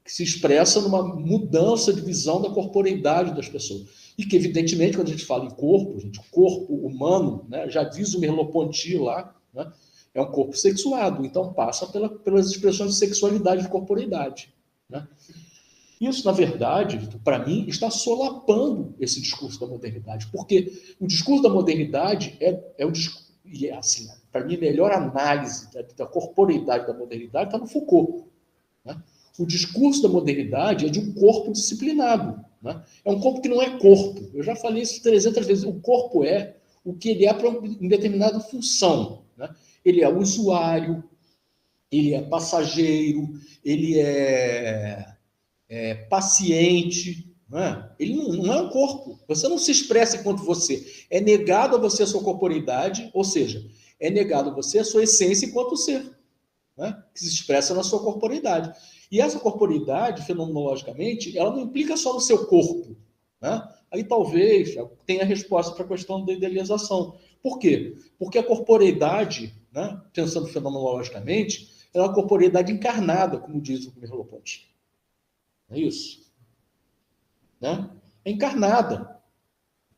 que se expressa numa mudança de visão da corporeidade das pessoas. E que, evidentemente, quando a gente fala em corpo, o corpo humano, né, já diz o Merleau-Ponty lá, né, é um corpo sexuado, então passa pelas expressões de sexualidade e de corporeidade. Né? Isso, na verdade, para mim, está solapando esse discurso da modernidade, porque o discurso da modernidade é o discurso, e assim, para mim, a melhor análise da corporeidade da modernidade está no Foucault. Né? O discurso da modernidade é de um corpo disciplinado. Né? É um corpo que não é corpo. Eu já falei isso 300 vezes. O corpo é o que ele é para uma determinada função. Né? Ele é usuário, ele é passageiro, ele é paciente. Né? Ele não é um corpo. Você não se expressa enquanto você. É negado a você a sua corporeidade, ou seja, é negado a você a sua essência enquanto ser, né? Que se expressa na sua corporeidade. E essa corporeidade, fenomenologicamente, ela não implica só no seu corpo. Né? Aí talvez tenha a resposta para a questão da idealização. Por quê? Porque a corporeidade, né, pensando fenomenologicamente, é uma corporeidade encarnada, como diz o Merleau-Ponty. É isso. Né? É encarnada.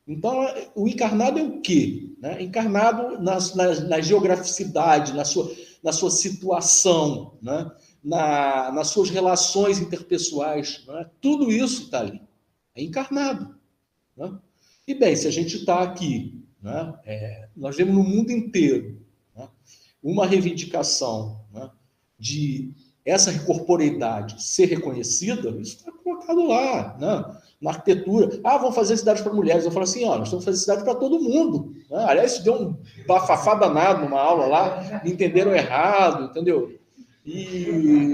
Então, o encarnado é o quê? Né? Encarnado na geograficidade, na sua situação, né? Nas suas relações interpessoais. Né? Tudo isso está ali. É encarnado. Né? E bem, se a gente está aqui, né, nós vemos no mundo inteiro, né, uma reivindicação, né, de essa corporeidade ser reconhecida, isso está colocado lá, né, na arquitetura. Vamos fazer cidades para mulheres. Eu falo assim, nós estamos fazendo cidade para todo mundo. Né? Aliás, isso deu um bafafá danado numa aula lá, me entenderam errado, entendeu? E,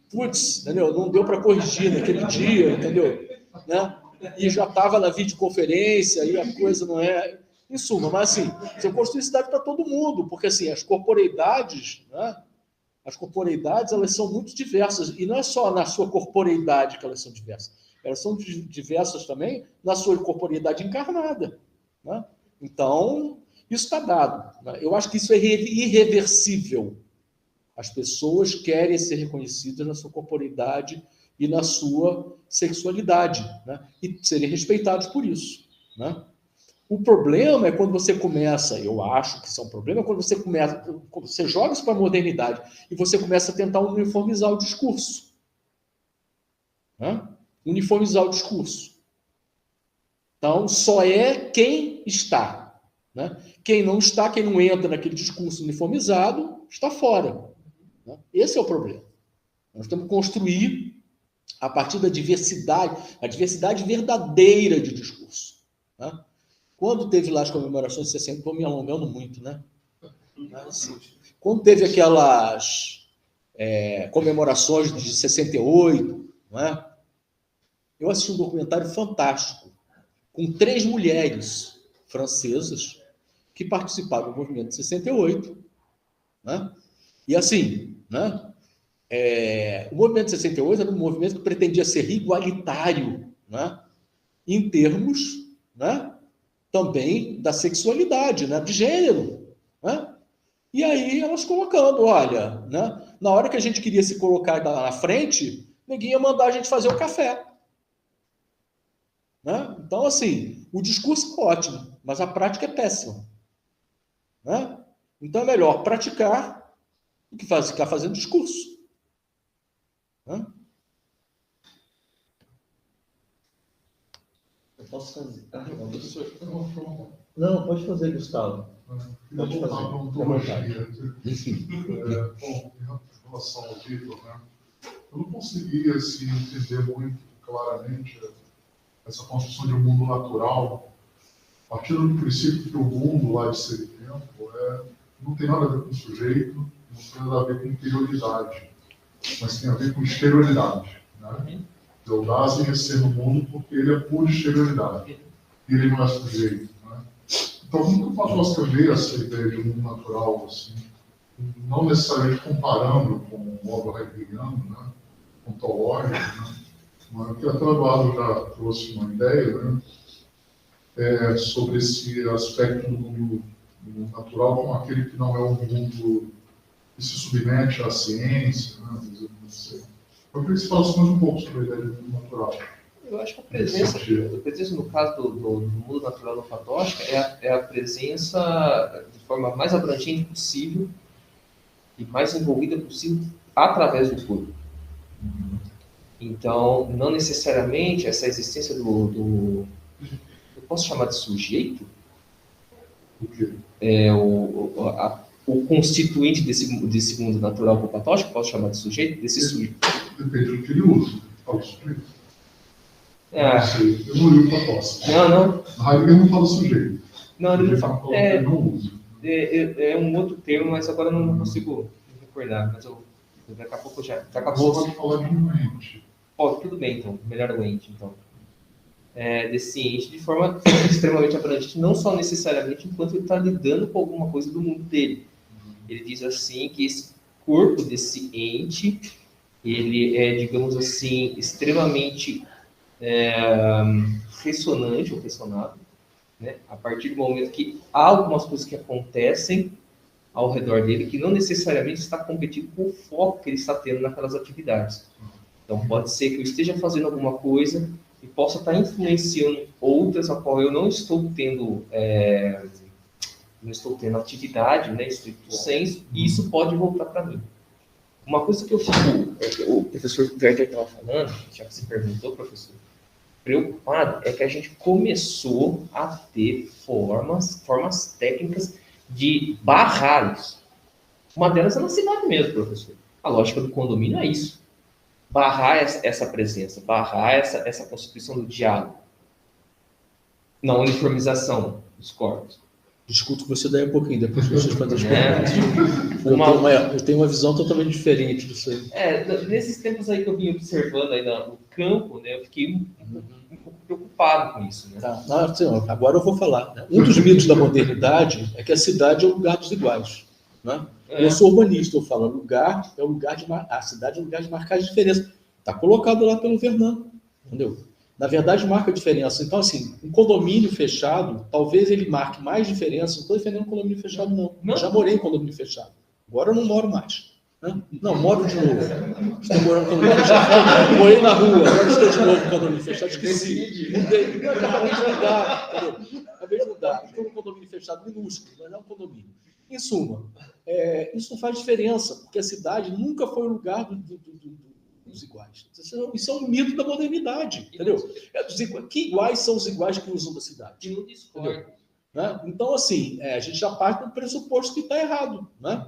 putz, entendeu? Não deu para corrigir naquele dia, entendeu? Né? E já estava na videoconferência, e a coisa não é... Em suma, mas assim, você construir cidade para todo mundo, porque assim, as corporeidades, né? As corporeidades, elas são muito diversas, e não é só na sua corporeidade que elas são diversas, elas são diversas também na sua corporeidade encarnada. Né? Então, isso está dado. Né? Eu acho que isso é irreversível. As pessoas querem ser reconhecidas na sua corporeidade e na sua sexualidade, né? E serem respeitados por isso. Né? O problema é quando você começa, eu acho que isso é um problema, quando você joga isso para a modernidade e você começa a tentar uniformizar o discurso. Né? Uniformizar o discurso. Então, só é quem está. Né? Quem não está, quem não entra naquele discurso uniformizado, está fora. Né? Esse é o problema. Nós temos que construir a partir da diversidade, a diversidade verdadeira de discurso. Né? Quando teve lá as comemorações de 60, estou me alongando muito, né? Mas, quando teve aquelas comemorações de 68, não é? Eu assisti um documentário fantástico com 3 mulheres francesas que participaram do movimento de 68, né? E assim, né? O movimento de 68 era um movimento que pretendia ser igualitário, né? Em termos, né, também da sexualidade, né, de gênero. Né? E aí elas colocando, olha, né, na hora que a gente queria se colocar na frente, ninguém ia mandar a gente fazer o café. Né? Então, assim, o discurso é ótimo, mas a prática é péssima. Né? Então é melhor praticar do que ficar fazendo discurso. Né? Eu posso fazer? Não, pode fazer, Gustavo. Pode fazer. Bom, em relação ao Vitor, né? Eu não conseguia entender muito claramente essa construção de um mundo natural partindo do princípio que o mundo lá de ser tempo não tem nada a ver com sujeito, não tem nada a ver com interioridade, mas tem a ver com exterioridade. Né? Deodato ia ser no mundo porque ele é pura exterioridade, ele não é sujeito. Né? Então, nunca Platão vê essa ideia de mundo natural, assim, não necessariamente comparando com o modo hegeliano, né? Ontológico, né? Mas que até o Eduardo já trouxe uma ideia, né? Sobre esse aspecto do mundo natural como aquele que não é um mundo que se submete à ciência, né? Eu queria que você falasse mais um pouco sobre a ideia do mundo natural. Eu acho que a presença no caso do mundo natural da patótica é a presença de forma mais abrangente possível e mais envolvida possível através do corpo. Então, não necessariamente essa existência eu posso chamar de sujeito? O quê? O constituinte desse mundo natural com patótico, posso chamar de sujeito? Sujeito. Depende do que ele usa. Fala sujeito. Não sei, eu não li o Platão. Não. Heidegger não fala sujeito. Não, ele não fala. Ele não usa. É um outro termo, mas agora eu não consigo recordar. Mas daqui a pouco já. Daqui a pouco Você pode falar de um ente. Tudo bem, então. Melhor o ente, então. Desse ente de forma extremamente abrangente, não só necessariamente enquanto ele está lidando com alguma coisa do mundo dele. Ele diz assim que esse corpo desse ente, ele é, digamos assim, extremamente ressonante ou ressonado, né? A partir do momento que há algumas coisas que acontecem ao redor dele que não necessariamente está competindo com o foco que ele está tendo naquelas atividades. Então pode ser que eu esteja fazendo alguma coisa e possa estar influenciando outras a qual eu não estou tendo atividade, né, estricto sensu, e isso pode voltar para mim. Uma coisa que eu fico, o professor Werther estava falando, já que você perguntou, professor, preocupado é que a gente começou a ter formas técnicas de barrar isso. Uma delas é na cidade mesmo, professor. A lógica do condomínio é isso. Barrar essa presença, barrar essa constituição do diálogo. Na uniformização dos corpos. Discuto com você daí um pouquinho, depois que vocês fazem as perguntas. Eu tenho uma visão totalmente diferente disso aí. Nesses tempos aí que eu vim observando aí no campo, né, eu fiquei um pouco preocupado com isso. Né? Tá. Agora eu vou falar. Né? Um dos mitos da modernidade é que a cidade é o lugar dos iguais. Né? Eu sou urbanista, eu falo, a cidade é um lugar de marcar as diferenças. Está colocado lá pelo Fernando, entendeu? Na verdade, marca a diferença. Então, assim, um condomínio fechado, talvez ele marque mais diferença. Não estou defendendo condomínio fechado, não. Eu já morei em condomínio fechado. Agora eu não moro mais. Né? Não, moro de novo. Estou morando em condomínio fechado. Morei na rua, agora estou de novo em condomínio fechado. Esqueci. Mudei. Acabei de mudar. Acabei de mudar. Estou em condomínio fechado minúsculo, mas não é um condomínio. Em suma, isso não faz diferença, porque a cidade nunca foi o lugar dos iguais. Isso é um mito da modernidade, entendeu? Que iguais são os iguais que usam da cidade? Eu não discordo. Né? Então, assim, a gente já parte do pressuposto que está errado, né?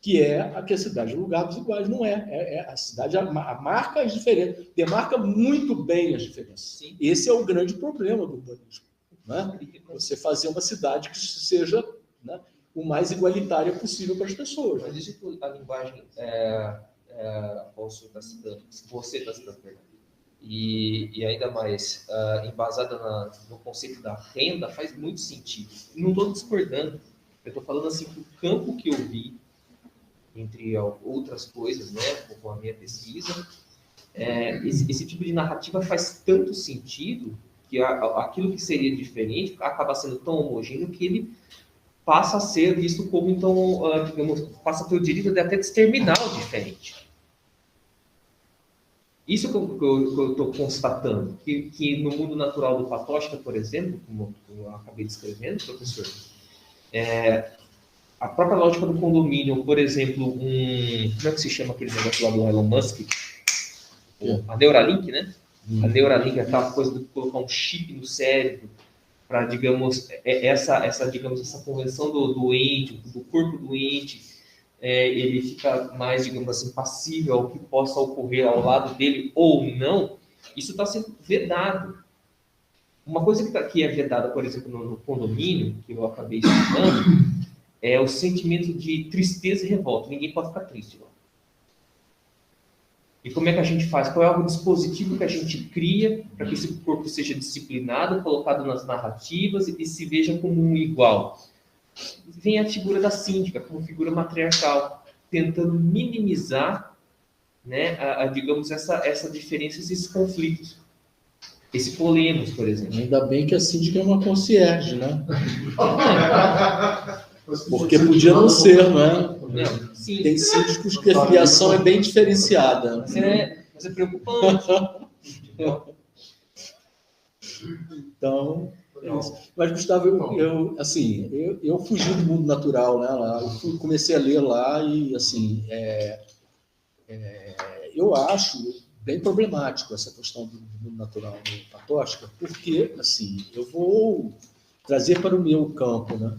Que é que a cidade é o lugar dos iguais. Não é. A cidade marca as diferenças, demarca muito bem as diferenças. Sim. Esse é o grande problema do urbanismo. Né? Você fazer uma cidade que seja, né, o mais igualitária possível para as pessoas. Mas isso que a linguagem você está citando, e ainda mais embasada no conceito da renda, faz muito sentido. Não estou discordando. Eu estou falando assim que o campo que eu vi, entre outras coisas, né, com a minha pesquisa, esse tipo de narrativa faz tanto sentido que aquilo que seria diferente acaba sendo tão homogêneo que ele passa a ser visto como, então, digamos, passa a ter o direito de até exterminar o diferente. Isso que eu estou constatando, que no mundo natural do Patótica, por exemplo, como eu acabei descrevendo, professor, a própria lógica do condomínio, por exemplo, como é que se chama aquele negócio lá do Elon Musk? A Neuralink, né? A Neuralink é aquela coisa de colocar um chip no cérebro para, digamos, essa convenção do doente, do corpo doente, ele fica mais, digamos assim, passível ao que possa ocorrer ao lado dele ou não. Isso está sendo vedado. Uma coisa que é vedada, por exemplo, no condomínio, que eu acabei estudando, é o sentimento de tristeza e revolta. Ninguém pode ficar triste lá. E como é que a gente faz? Qual é o dispositivo que a gente cria para que esse corpo seja disciplinado, colocado nas narrativas e se veja como um igual? Vem a figura da síndica, como figura matriarcal, tentando minimizar, né, digamos, essa diferença, esses conflitos. Esse polemos, por exemplo. Ainda bem que a síndica é uma concierge, né? Porque podia não ser, não é? Não, sim. Tem síndicos que a filiação é bem diferenciada. Mas é preocupante. Então, é isso. Mas, Gustavo, eu fugi do mundo natural, né? Lá, comecei a ler lá e, assim, eu acho bem problemático essa questão do mundo natural no Patochka, porque, assim, eu vou trazer para o meu campo, né?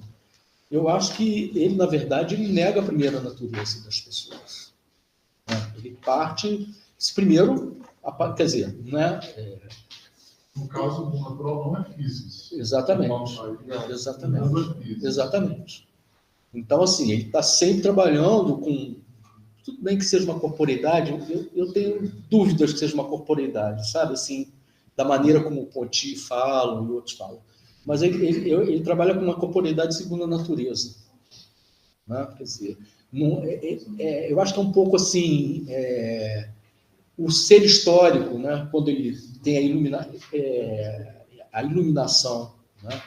Eu acho que ele, na verdade, ele nega a primeira natureza das pessoas. Né? Ele parte, primeiro, quer dizer, né? No caso, o mundo natural não é físico. Exatamente. Não. Exatamente. Exatamente. Então, assim, ele está sempre trabalhando com... Tudo bem que seja uma corporeidade, eu tenho dúvidas que seja uma corporeidade, sabe? Assim, da maneira como o Ponty fala e outros falam. Mas ele trabalha com uma corporeidade segundo a natureza. Né? Quer dizer, eu acho que é um pouco assim, o ser histórico, né? Quando ele tem a iluminação, né?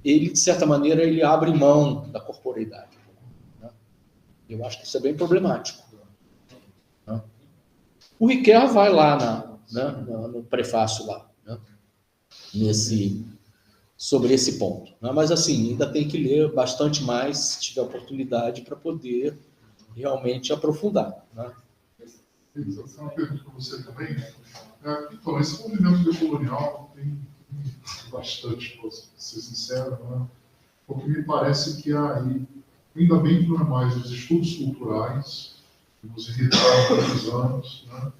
Ele, de certa maneira, ele abre mão da corporeidade. Né? Eu acho que isso é bem problemático. Né? O Riquet vai lá no prefácio lá, né? Sobre esse ponto. Né? Mas, assim, ainda tem que ler bastante mais, se tiver oportunidade, para poder realmente aprofundar. Né? Essa é uma pergunta para você também. Então, esse movimento decolonial tem bastante, para ser sincero, né? Porque me parece que aí, ainda bem que não é mais os estudos culturais, que nos irritaram há muitos anos, né?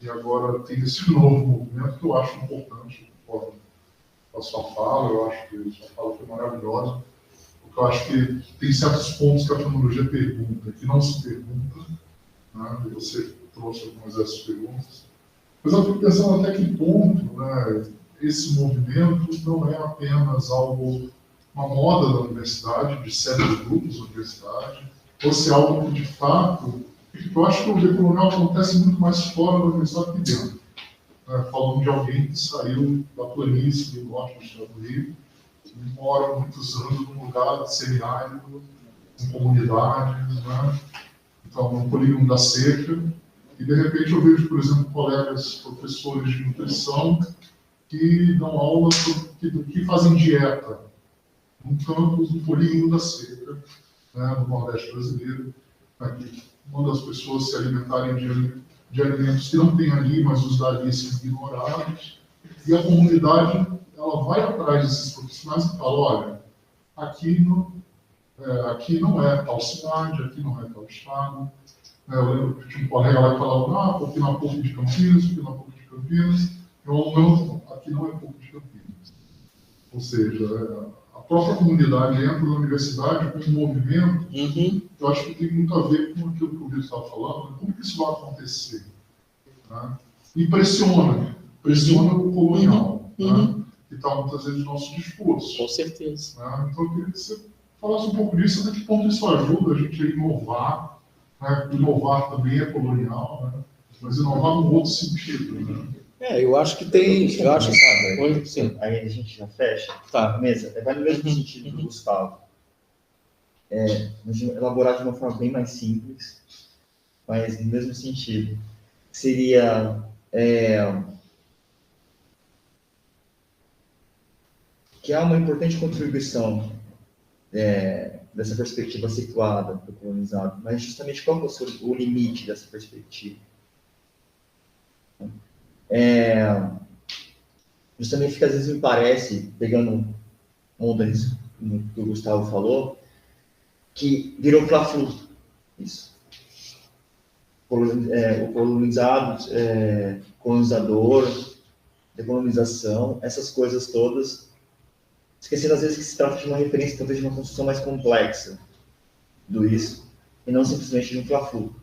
E agora tem esse novo movimento que eu acho importante, a sua fala, eu acho que a sua fala foi maravilhosa, porque eu acho que tem certos pontos que a fenomenologia pergunta, que não se pergunta, né? E você trouxe algumas dessas perguntas. Mas eu fico pensando até que ponto, né, esse movimento não é apenas algo, uma moda da universidade, de certos grupos da universidade, ou se é algo que, de fato, eu acho que o decolonial acontece muito mais fora da universidade que dentro. Falando de alguém que saiu da planície do norte do estado do Rio, e mora muitos anos num lugar semiárido, com comunidades, né? Então, no polígono da seca, e de repente eu vejo, por exemplo, colegas professores de nutrição que dão aula, que fazem dieta num campus, no polígono da seca, né, no Nordeste brasileiro, que manda as pessoas se alimentarem de alimentos que não tem ali, mas os dali são ignorados, e a comunidade ela vai atrás desses profissionais e fala, olha, aqui não é tal cidade, aqui não é tal estado. Eu lembro que tinha um colega lá que falava, porque na PUC de Campinas, porque na PUC de Campinas, aqui não é PUC de Campinas. Ou seja, a própria comunidade entra na universidade com um movimento, eu acho que tem muito a ver com aquilo que o Vitor estava falando, né? Como que isso vai acontecer? Né? E pressiona o colonial, né? Que está muitas vezes no nosso discurso. Com certeza. Né? Então, eu queria que você falasse um pouco disso, até que ponto isso ajuda a gente a inovar, né? Inovar também é colonial, né? Mas inovar num outro sentido. Né? Eu acho que tem. Eu acho que sim. Aí a gente já fecha. Tá. Mesa. Vai no mesmo sentido do Gustavo. Elaborar de uma forma bem mais simples, mas no mesmo sentido. Seria que há uma importante contribuição dessa perspectiva situada do colonizado, mas justamente qual é o limite dessa perspectiva? Justamente porque às vezes me parece, pegando onda nisso que o Gustavo falou, que virou fla-flu isso. O colonizado, colonizador, decolonização, essas coisas todas, esquecendo às vezes que se trata de uma referência, talvez de uma construção mais complexa do isso, e não simplesmente de um fla-flu.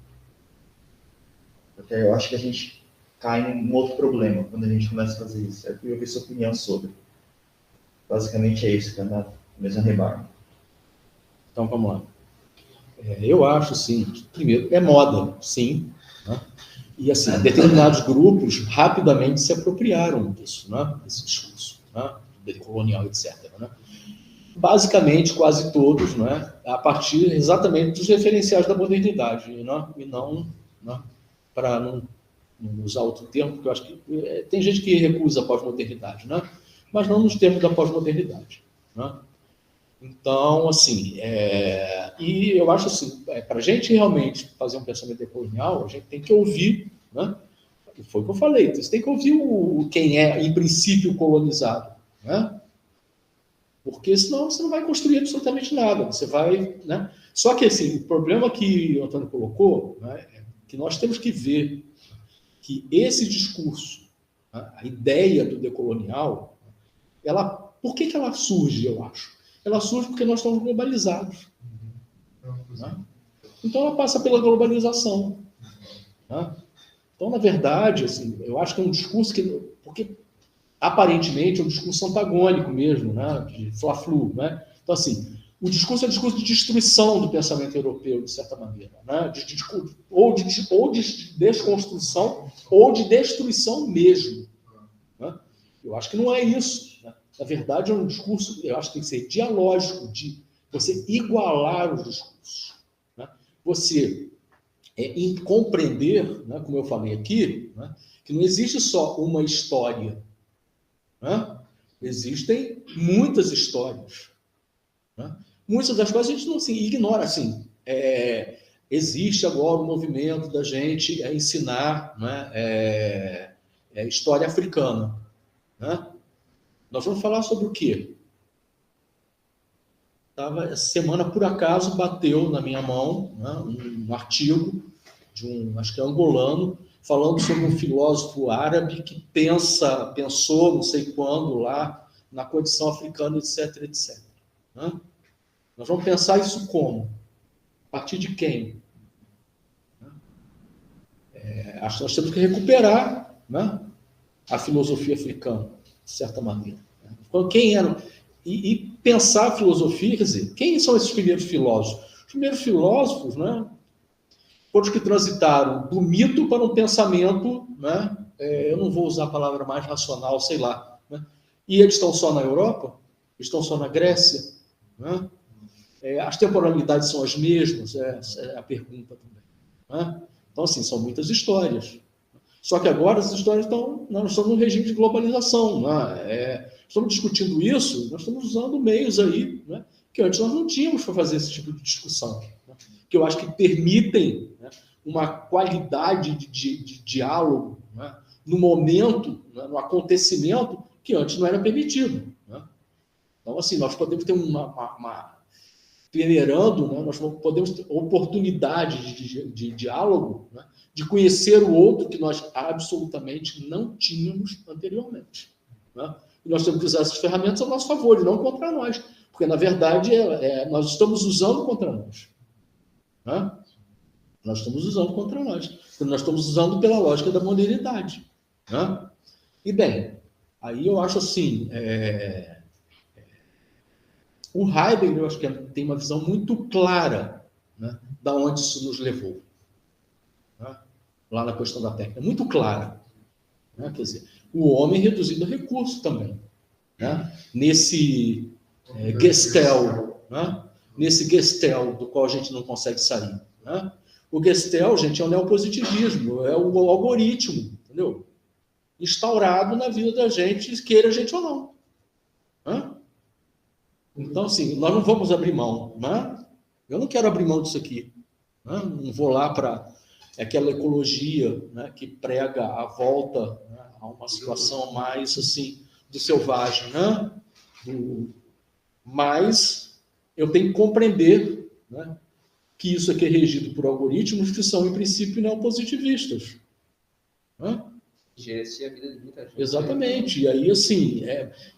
Porque eu acho que a gente cai num outro problema quando a gente começa a fazer isso. Eu queria ouvir sua opinião sobre. Basicamente é isso, que é na mesma rebarba. Então, vamos lá. Eu acho, sim, primeiro, é moda, sim, né? E, assim, determinados grupos rapidamente se apropriaram disso, né? Desse discurso, né? Decolonial, etc., né? Basicamente, quase todos, né? A partir exatamente dos referenciais da modernidade, né? E não, né? Para não usar outro termo, porque eu acho que tem gente que recusa a pós-modernidade, né? Mas não nos termos da pós-modernidade, né? Então, assim, e eu acho assim, para a gente realmente fazer um pensamento decolonial, a gente tem que ouvir, né? Foi o que eu falei, você tem que ouvir quem é, em princípio, colonizado, né? Porque senão você não vai construir absolutamente nada, você vai, né? Só que, assim, o problema que o Antônio colocou, né, é que nós temos que ver que esse discurso, né, a ideia do decolonial, por que ela surge, eu acho? Ela surge porque nós estamos globalizados. Né? Então, ela passa pela globalização. Né? Então, na verdade, assim, eu acho que é um discurso que... Porque, aparentemente, é um discurso antagônico mesmo, né? De fla-flu. Né? Então, assim, o discurso é um discurso de destruição do pensamento europeu, de certa maneira. Né? Ou de desconstrução, ou de destruição mesmo. Né? Eu acho que não é isso. Né? Na verdade, é um discurso, eu acho que tem que ser dialógico, de você igualar os discursos. Né? Você compreender, né, como eu falei aqui, né, que não existe só uma história. Né? Existem muitas histórias. Né? Muitas das coisas a gente não assim, ignora. Assim, existe agora o movimento da gente ensinar, né, história africana. Né? Nós vamos falar sobre o quê? Essa semana, por acaso, bateu na minha mão, né, um artigo de acho que é angolano, falando sobre um filósofo árabe que pensou, não sei quando, lá, na condição africana, etc., etc. Né? Nós vamos pensar isso como? A partir de quem? Acho que nós temos que recuperar, né, a filosofia africana, de certa maneira. Então, quem eram... E pensar a filosofia, quer dizer, quem são esses primeiros filósofos? Os primeiros filósofos, né, foram os que transitaram do mito para um pensamento, né, eu não vou usar a palavra mais racional, sei lá. Né, e eles estão só na Europa? Eles estão só na Grécia? Né? As temporalidades são as mesmas? Essa é a pergunta também. Né? Então, assim, são muitas histórias. Só que agora as histórias nós estamos num regime de globalização. Né? Estamos discutindo isso, nós estamos usando meios aí, né, que antes nós não tínhamos para fazer esse tipo de discussão. Né, que eu acho que permitem, né, uma qualidade de diálogo, né, no momento, né, no acontecimento, que antes não era permitido. Né? Então, assim, nós podemos ter peneirando, né, nós podemos ter oportunidade de diálogo, né, de conhecer o outro que nós absolutamente não tínhamos anteriormente. Né? E nós temos que usar essas ferramentas a nosso favor e não contra nós, porque, na verdade, nós estamos usando contra nós. Né? Nós estamos usando contra nós. Nós estamos usando pela lógica da modernidade. Né? E, bem, aí eu acho assim... O Heidegger, eu acho que tem uma visão muito clara, né, da onde isso nos levou. Né? Lá na questão da técnica. Muito clara. Né? Quer dizer, o homem reduzido a recurso também. Né? Nesse Gestel, né? Nesse Gestel do qual a gente não consegue sair. Né? O Gestel, gente, é o neopositivismo, é o algoritmo, entendeu? Instaurado na vida da gente, queira a gente ou não. Né? Então, assim, nós não vamos abrir mão. Né? Eu não quero abrir mão disso aqui. Né? Não vou lá para aquela ecologia, né, que prega a volta, né, a uma situação mais assim do selvagem. Né? Mas eu tenho que compreender, né, que isso aqui é regido por algoritmos que são, em princípio, neopositivistas. Né? enrijecer a vida de muita gente. Exatamente. E aí, assim,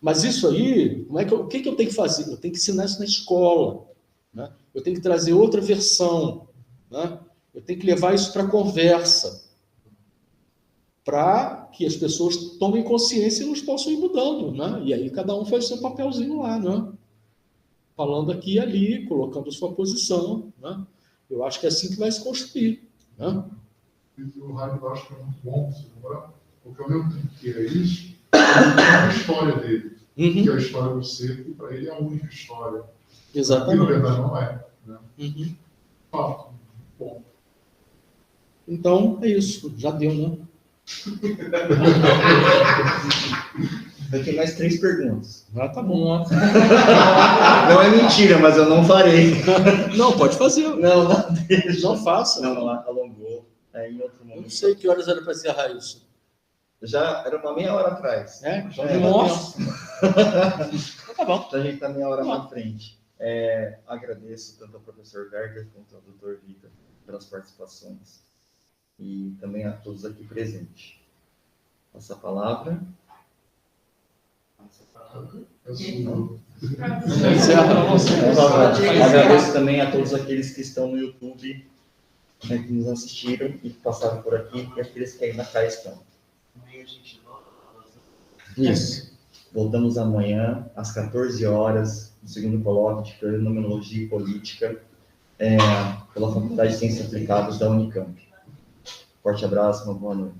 mas isso aí, o que eu tenho que fazer? Eu tenho que ensinar isso na escola, né? Eu tenho que trazer outra versão, né? Eu tenho que levar isso para a conversa, para que as pessoas tomem consciência e nos possam ir mudando, né? E aí cada um faz o seu papelzinho lá, né? Falando aqui e ali, colocando a sua posição, né? Eu acho que é assim que vai se construir, né? E o Raio eu acho que é muito bom você lembrar, porque ao mesmo tempo que é isso, tem a história dele, que é a história do seco, e para ele é a única história. Exatamente. E na verdade não é. Né? Fato. Bom. Então, é isso. Já deu, né? Eu tenho mais 3 perguntas. Ah, tá bom. Não é mentira, mas eu não farei. Não, pode fazer. Não deixa. Não faça. Não, alongou. Em outro Eu momento. não sei que horas era para encerrar isso. Já era uma meia hora atrás. Já Nossa! Tá bom. Então a gente está meia hora na frente. Agradeço tanto ao professor Werther quanto ao Dr. Vitor pelas participações. E também a todos aqui presentes. Passa a palavra. Agradeço também a todos aqueles que estão no YouTube, né, que nos assistiram e que passaram por aqui, e aqueles que ainda cá estão. Isso. Voltamos amanhã, às 14 horas, no segundo colóquio de Fenomenologia e Política, pela Faculdade de Ciências Aplicadas da Unicamp. Forte abraço, uma boa noite.